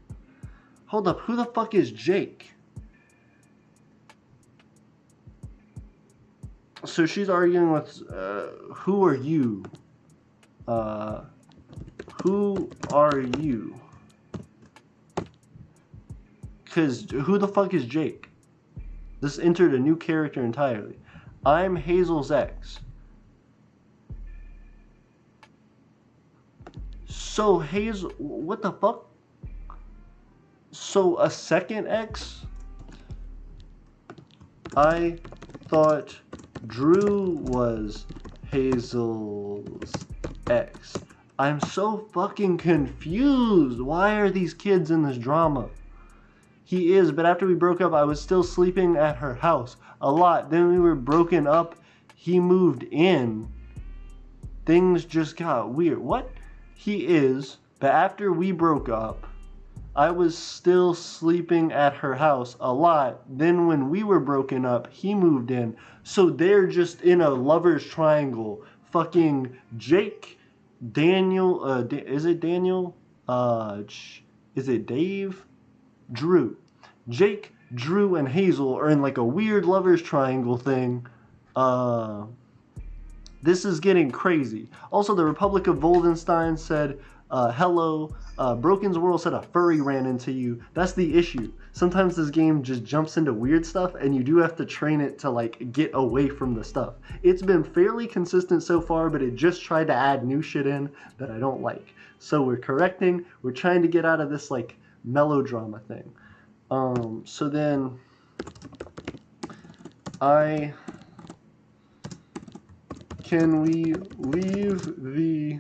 Hold up, who the fuck is Jake? So she's arguing with... who are you? Who are you? Because who the fuck is Jake? This entered a new character entirely. I'm Hazel's ex. So Hazel, what the fuck? So a second ex? I thought Drew was Hazel's ex. I'm so fucking confused. Why are these kids in this drama? He is, but after we broke up, I was still sleeping at her house a lot. Then we were broken up. He moved in. Things just got weird. What? He is, but after we broke up, I was still sleeping at her house a lot. Then when we were broken up, he moved in. So they're just in a lover's triangle. Fucking Jake, Daniel, is it Daniel? Is it Dave? Drew. Jake, Drew, and Hazel are in like a weird lover's triangle thing. This is getting crazy. Also, the Republic of Voldenstein said, hello. Broken's World said a furry ran into you. That's the issue. Sometimes this game just jumps into weird stuff and you do have to train it to like get away from the stuff. It's been fairly consistent so far, but it just tried to add new shit in that I don't like. So we're correcting. We're trying to get out of this like melodrama thing. So then can we leave the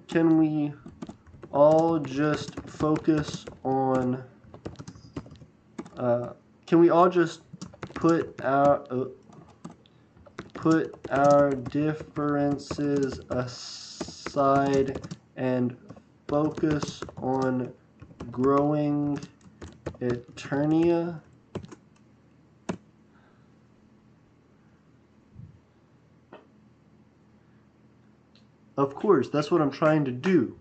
can we all just focus on can we all just put our differences aside and focus on growing Eternia? Of course, that's what I'm trying to do.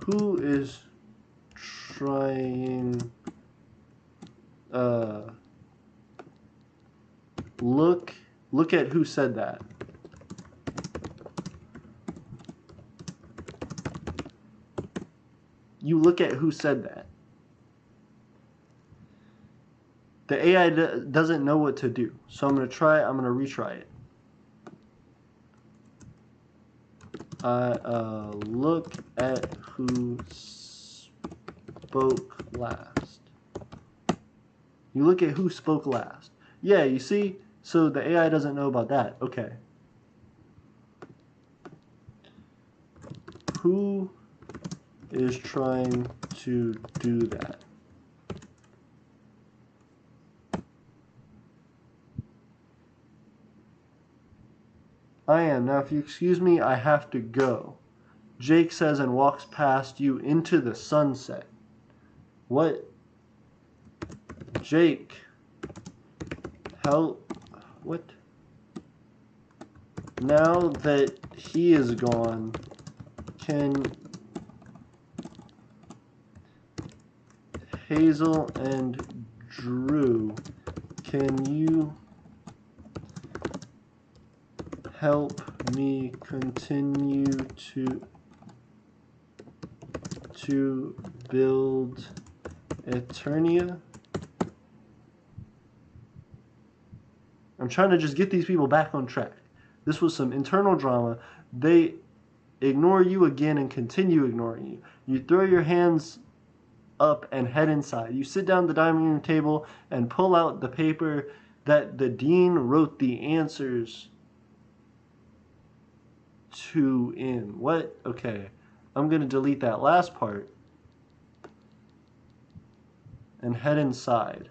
Who is trying... Look at who said that. You look at who said that. The AI doesn't know what to do. So I'm going to retry it. Look at who spoke last. You look at who spoke last. Yeah, you see? So the AI doesn't know about that. Okay. Who is trying to do that? I am. Now, if you excuse me, I have to go. Jake says and walks past you into the sunset. What? Jake. Help. What? Now that he is gone, can Hazel and Drew, can you help me continue to build Eternia? I'm trying to just get these people back on track. This was some internal drama. They ignore you again and continue ignoring you. You throw your hands up and head inside. You sit down at the dining room table and pull out the paper that the dean wrote the answers to in. What? Okay. I'm going to delete that last part and head inside.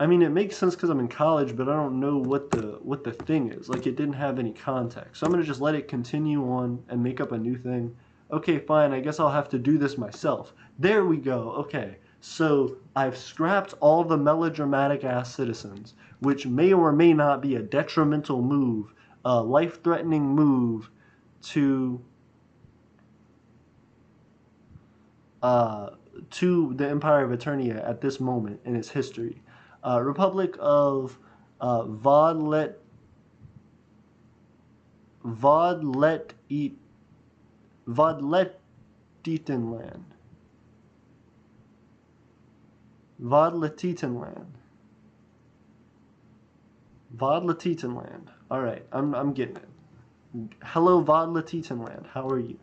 I mean, it makes sense because I'm in college, but I don't know what the thing is. Like, it didn't have any context. So I'm going to just let it continue on and make up a new thing. Okay, fine. I guess I'll have to do this myself. There we go. Okay. So I've scrapped all the melodramatic-ass citizens, which may or may not be a detrimental move, a life-threatening move to the Empire of Eternia at this moment in its history. Republic of Vodlet Vodletitanland. Vodletitanland. All right, I'm getting it. Hello, Vodletitanland. How are you?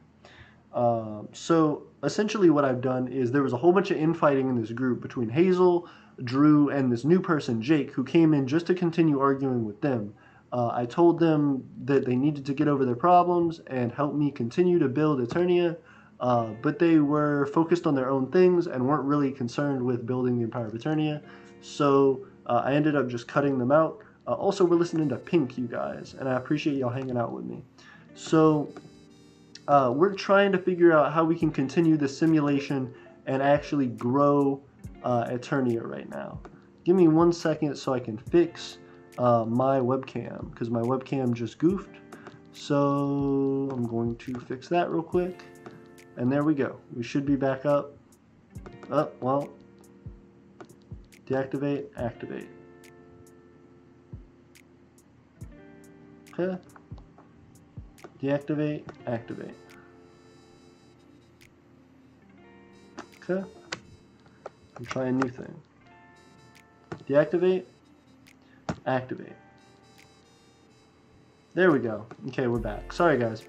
So essentially what I've done is there was a whole bunch of infighting in this group between Hazel, Drew, and this new person, Jake, who came in just to continue arguing with them. I told them that they needed to get over their problems and help me continue to build Eternia, but they were focused on their own things and weren't really concerned with building the Empire of Eternia. So I ended up just cutting them out. Also, we're listening to Pink, you guys, and I appreciate y'all hanging out with me. So we're trying to figure out how we can continue the simulation and actually grow Eternia right now. Give me 1 second so I can fix my webcam, because my webcam just goofed. So I'm going to fix that real quick. And there we go. We should be back up. Oh, well. Deactivate, activate. Okay. Deactivate, activate. Okay. I'm trying a new thing. Deactivate, activate. There we go. Okay, we're back. Sorry, guys.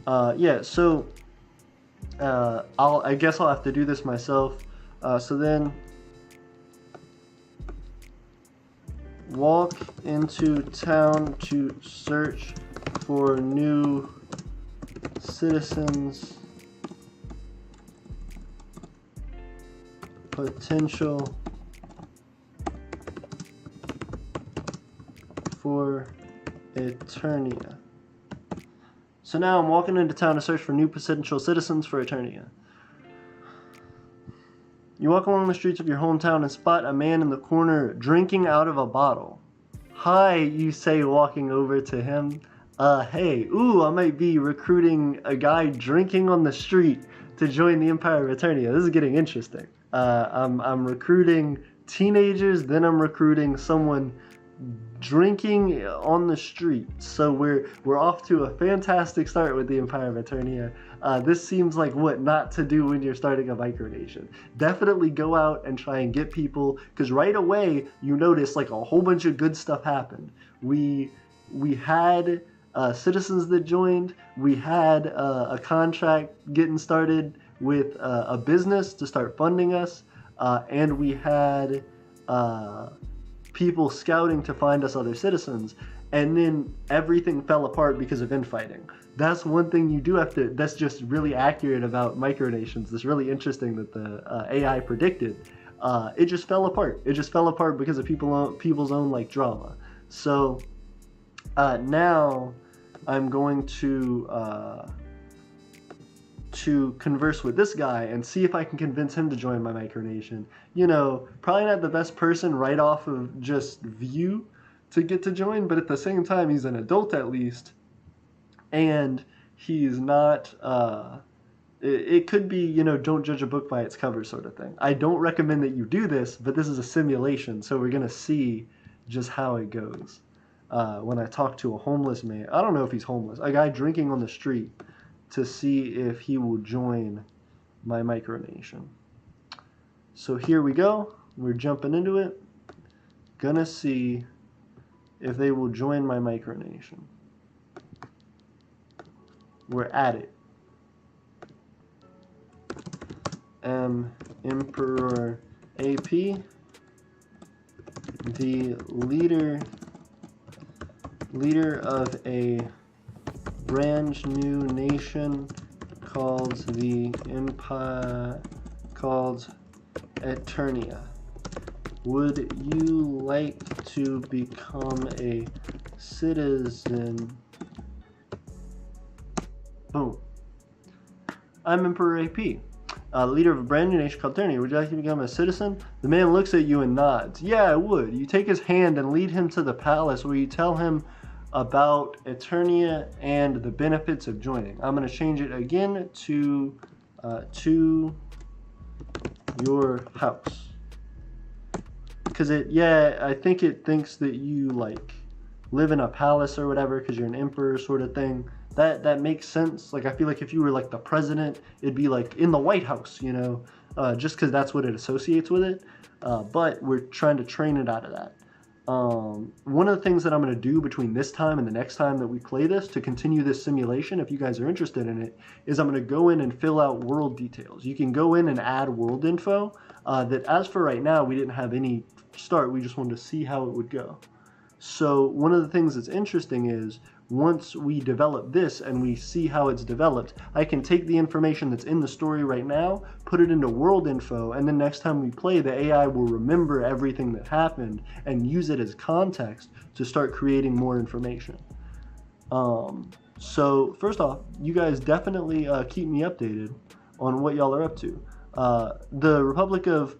Yeah, so I guess I'll have to do this myself. So then, walk into town to search for new citizens. Potential for Eternia. So now I'm walking into town to search for new potential citizens for Eternia. You walk along the streets of your hometown and spot a man in the corner drinking out of a bottle. Hi, you say, walking over to him. Hey, I might be recruiting a guy drinking on the street to join the Empire of Eternia. This is getting interesting. I'm recruiting teenagers, then I'm recruiting someone drinking on the street. So we're off to a fantastic start with the Empire of Eternia. This seems like what not to do when you're starting a micronation. Definitely go out and try and get people, because right away you notice like a whole bunch of good stuff happened. We had citizens that joined. We had a contract getting started with a business to start funding us, and we had people scouting to find us other citizens. and then everything fell apart because of infighting. That's one thing you do have to, that's just really accurate about micronations. It's really interesting that the AI predicted. It just fell apart. It just fell apart because of people's own like drama. So now I'm going to converse with this guy and see if I can convince him to join my micronation. You know, probably not the best person right off of just view to get to join, but at the same time, he's an adult at least, and he's not, it could be, you know, don't judge a book by its cover sort of thing. I don't recommend that you do this, but this is a simulation, so we're going to see just how it goes. When I talk to a homeless man, I don't know if he's homeless, a guy drinking on the street, to see if he will join my micronation. So here we go. We're jumping into it. Gonna see if they will join my micronation. We're at it. Emperor AP, the leader of a brand new nation called the Empire, called Eternia. Would you like to become a citizen? Boom. I'm Emperor AP, leader of a brand new nation called Eternia. Would you like to become a citizen? The man looks at you and nods. Yeah, I would. You take his hand and lead him to the palace where you tell him about Eternia and the benefits of joining. I'm going to change it again to your house. Because I think it thinks that you like live in a palace or whatever because you're an emperor sort of thing. That makes sense. Like I feel like if you were like the president, it'd be like in the White House, you know, just because that's what it associates with it. But we're trying to train it out of that. One of the things that I'm going to do between this time and the next time that we play this to continue this simulation, if you guys are interested in it, is I'm going to go in and fill out world details. You can go in and add world info that as for right now, we didn't have any start. We just wanted to see how it would go. So one of the things that's interesting is once we develop this and we see how it's developed, I can take the information that's in the story right now, put it into world info, and then next time we play, the AI will remember everything that happened and use it as context to start creating more information. So first off, you guys definitely keep me updated on what y'all are up to. The Republic of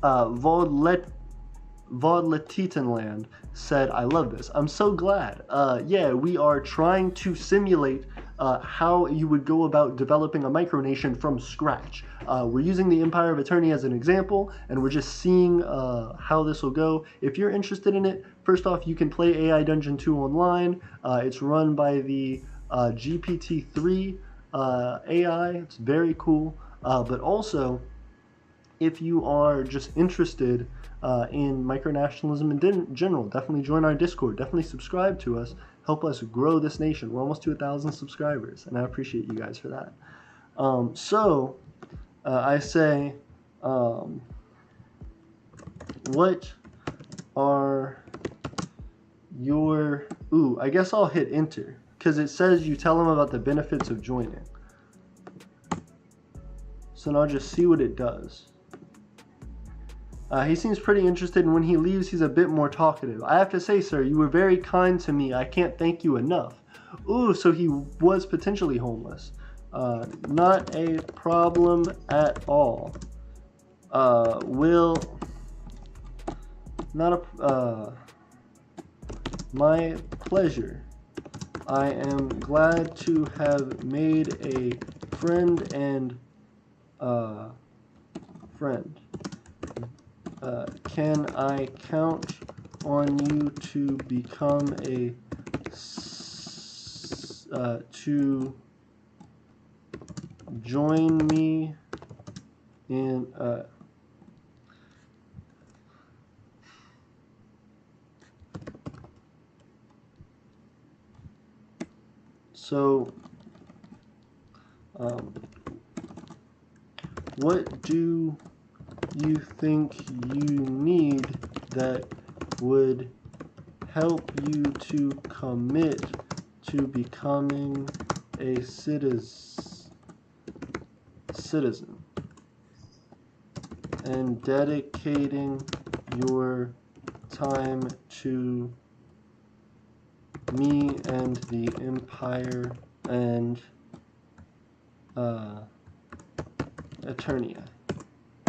Vodletitanland said, I love this. I'm so glad. Yeah, we are trying to simulate how you would go about developing a micronation from scratch. We're using the Empire of Eternia as an example, and we're just seeing how this will go. If you're interested in it, first off, you can play AI Dungeon 2 online. It's run by the GPT-3 AI. It's very cool. But also, if you are just interested in micronationalism in general, definitely join our Discord. Definitely subscribe to us. Help us grow this nation. We're almost to 1,000 subscribers, and I appreciate you guys for that. I say, what are your... Ooh, I guess I'll hit enter, because it says you tell them about the benefits of joining. So now I'll just see what it does. He seems pretty interested, and when he leaves, he's a bit more talkative. I have to say, sir, you were very kind to me. I can't thank you enough. Ooh, so he was potentially homeless. Not a problem at all. My pleasure. I am glad to have made a friend and, friend. Can I count on you to become a to join me in what do you think you need that would help you to commit to becoming a citizen and dedicating your time to me and the Empire and Eternia.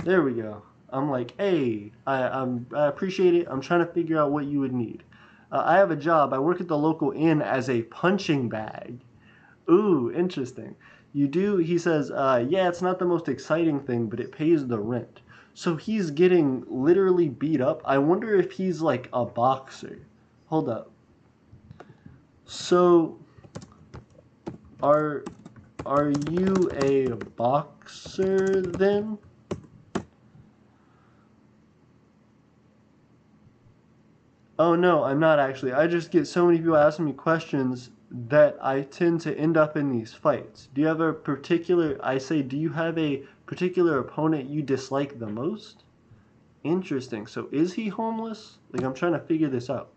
There we go. I'm like, hey, I appreciate it. I'm trying to figure out what you would need. I have a job. I work at the local inn as a punching bag. Ooh, interesting. You do, he says, yeah, it's not the most exciting thing, but it pays the rent. So he's getting literally beat up. I wonder if he's like a boxer. Hold up. So, are you a boxer then? Oh no, I'm not actually. I just get so many people asking me questions that I tend to end up in these fights. Do you have a particular, I say, do you have a particular opponent you dislike the most? Interesting. So is he homeless? Like, I'm trying to figure this out.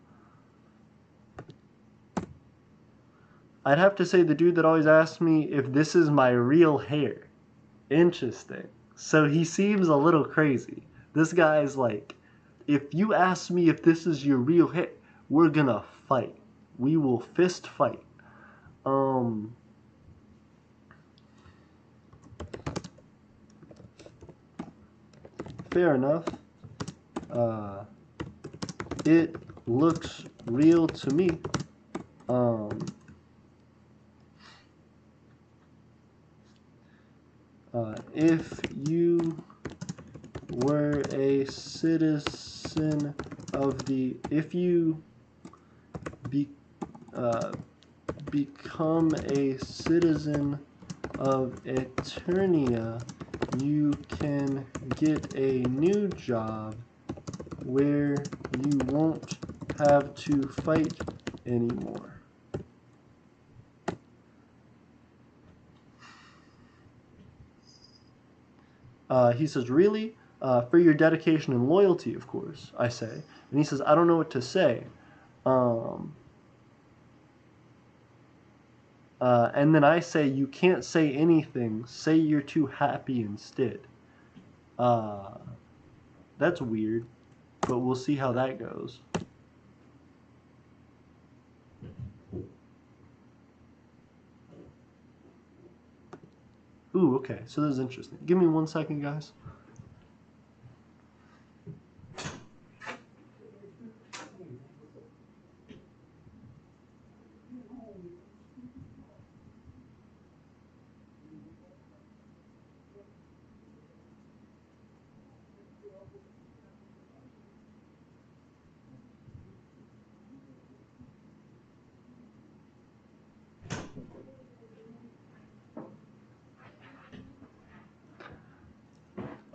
I'd have to say the dude that always asks me if this is my real hair. Interesting. So he seems a little crazy. This guy's like, if you ask me if this is your real hair, we're gonna fight. We will fist fight. Fair enough. It looks real to me. If you were a citizen of the, if you become a citizen of Eternia, you can get a new job where you won't have to fight anymore. He says, really? For your dedication and loyalty, of course, I say. And he says, I don't know what to say. And then I say, you can't say anything. Say you're too happy instead. That's weird, but we'll see how that goes. Ooh, okay, so this is interesting. Give me 1 second, guys.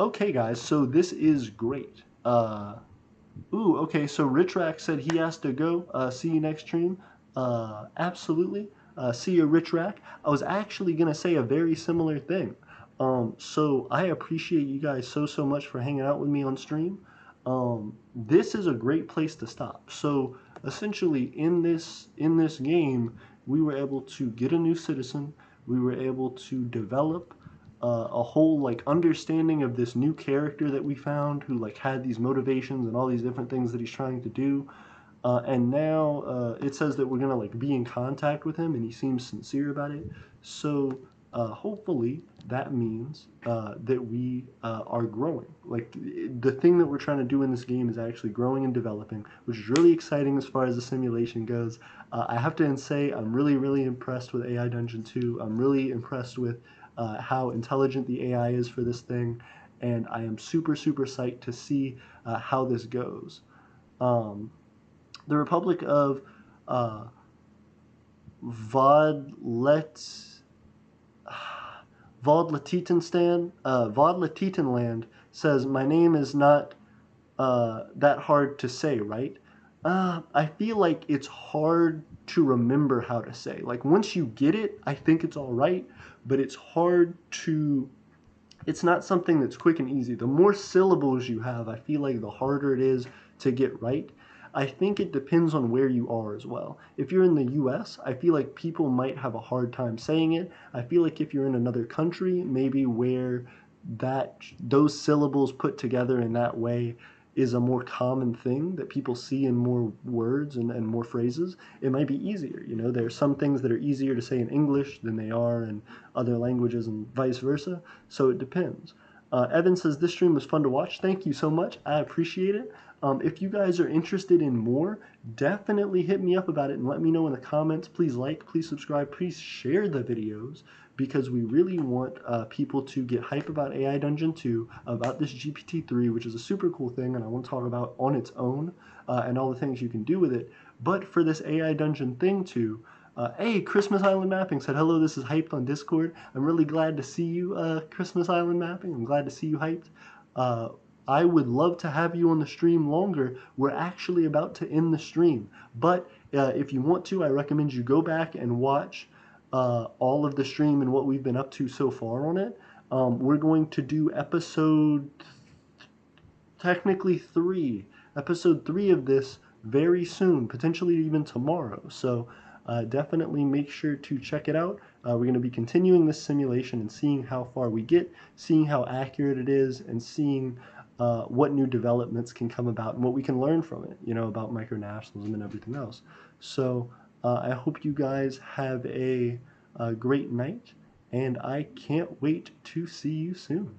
Okay, guys, so this is great. Ooh, okay, so Richrack said he has to go. See you next stream. Absolutely. See you, Richrack. I was actually going to say a very similar thing. So I appreciate you guys so much for hanging out with me on stream. This is a great place to stop. So essentially in this game, we were able to get a new citizen. We were able to develop a whole like understanding of this new character that we found who like had these motivations and all these different things that he's trying to do. And now it says that we're gonna like be in contact with him, and he seems sincere about it. So hopefully that means that we are growing. Like the thing that we're trying to do in this game is actually growing and developing, which is really exciting as far as the simulation goes. I have to say I'm really impressed with AI Dungeon 2. I'm really impressed with how intelligent the AI is for this thing, and I am super psyched to see how this goes. The Republic of Vodletitanland says, my name is not that hard to say, right? I feel like it's hard to remember how to say. Like once you get it, I think it's all right, but it's hard to, it's not something that's quick and easy. The more syllables you have, I feel like the harder it is to get right. I think it depends on where you are as well. If you're in the US, I feel like people might have a hard time saying it. I feel like if you're in another country, maybe where those syllables put together in that way is a more common thing that people see in more words and more phrases, it might be easier. You know, there are some things that are easier to say in English than they are in other languages and vice versa. So it depends. Evan says, this stream was fun to watch. Thank you so much. I appreciate it. If you guys are interested in more, definitely hit me up about it and let me know in the comments. Please like, please subscribe, please share the videos, because we really want people to get hype about AI Dungeon 2, about this GPT-3, which is a super cool thing, and I want to talk about on its own and all the things you can do with it. But for this AI Dungeon thing too, hey, Christmas Island Mapping said, hello, this is Hyped on Discord. I'm really glad to see you, Christmas Island Mapping. I'm glad to see you, Hyped. I would love to have you on the stream longer. We're actually about to end the stream. But if you want to, I recommend you go back and watch all of the stream and what we've been up to so far on it. We're going to do episode 3 of this very soon, potentially even tomorrow. So definitely make sure to check it out. We're going to be continuing this simulation and seeing how far we get, seeing how accurate it is, and seeing what new developments can come about and what we can learn from it, you know, about micronationalism and everything else. So I hope you guys have a great night, and I can't wait to see you soon.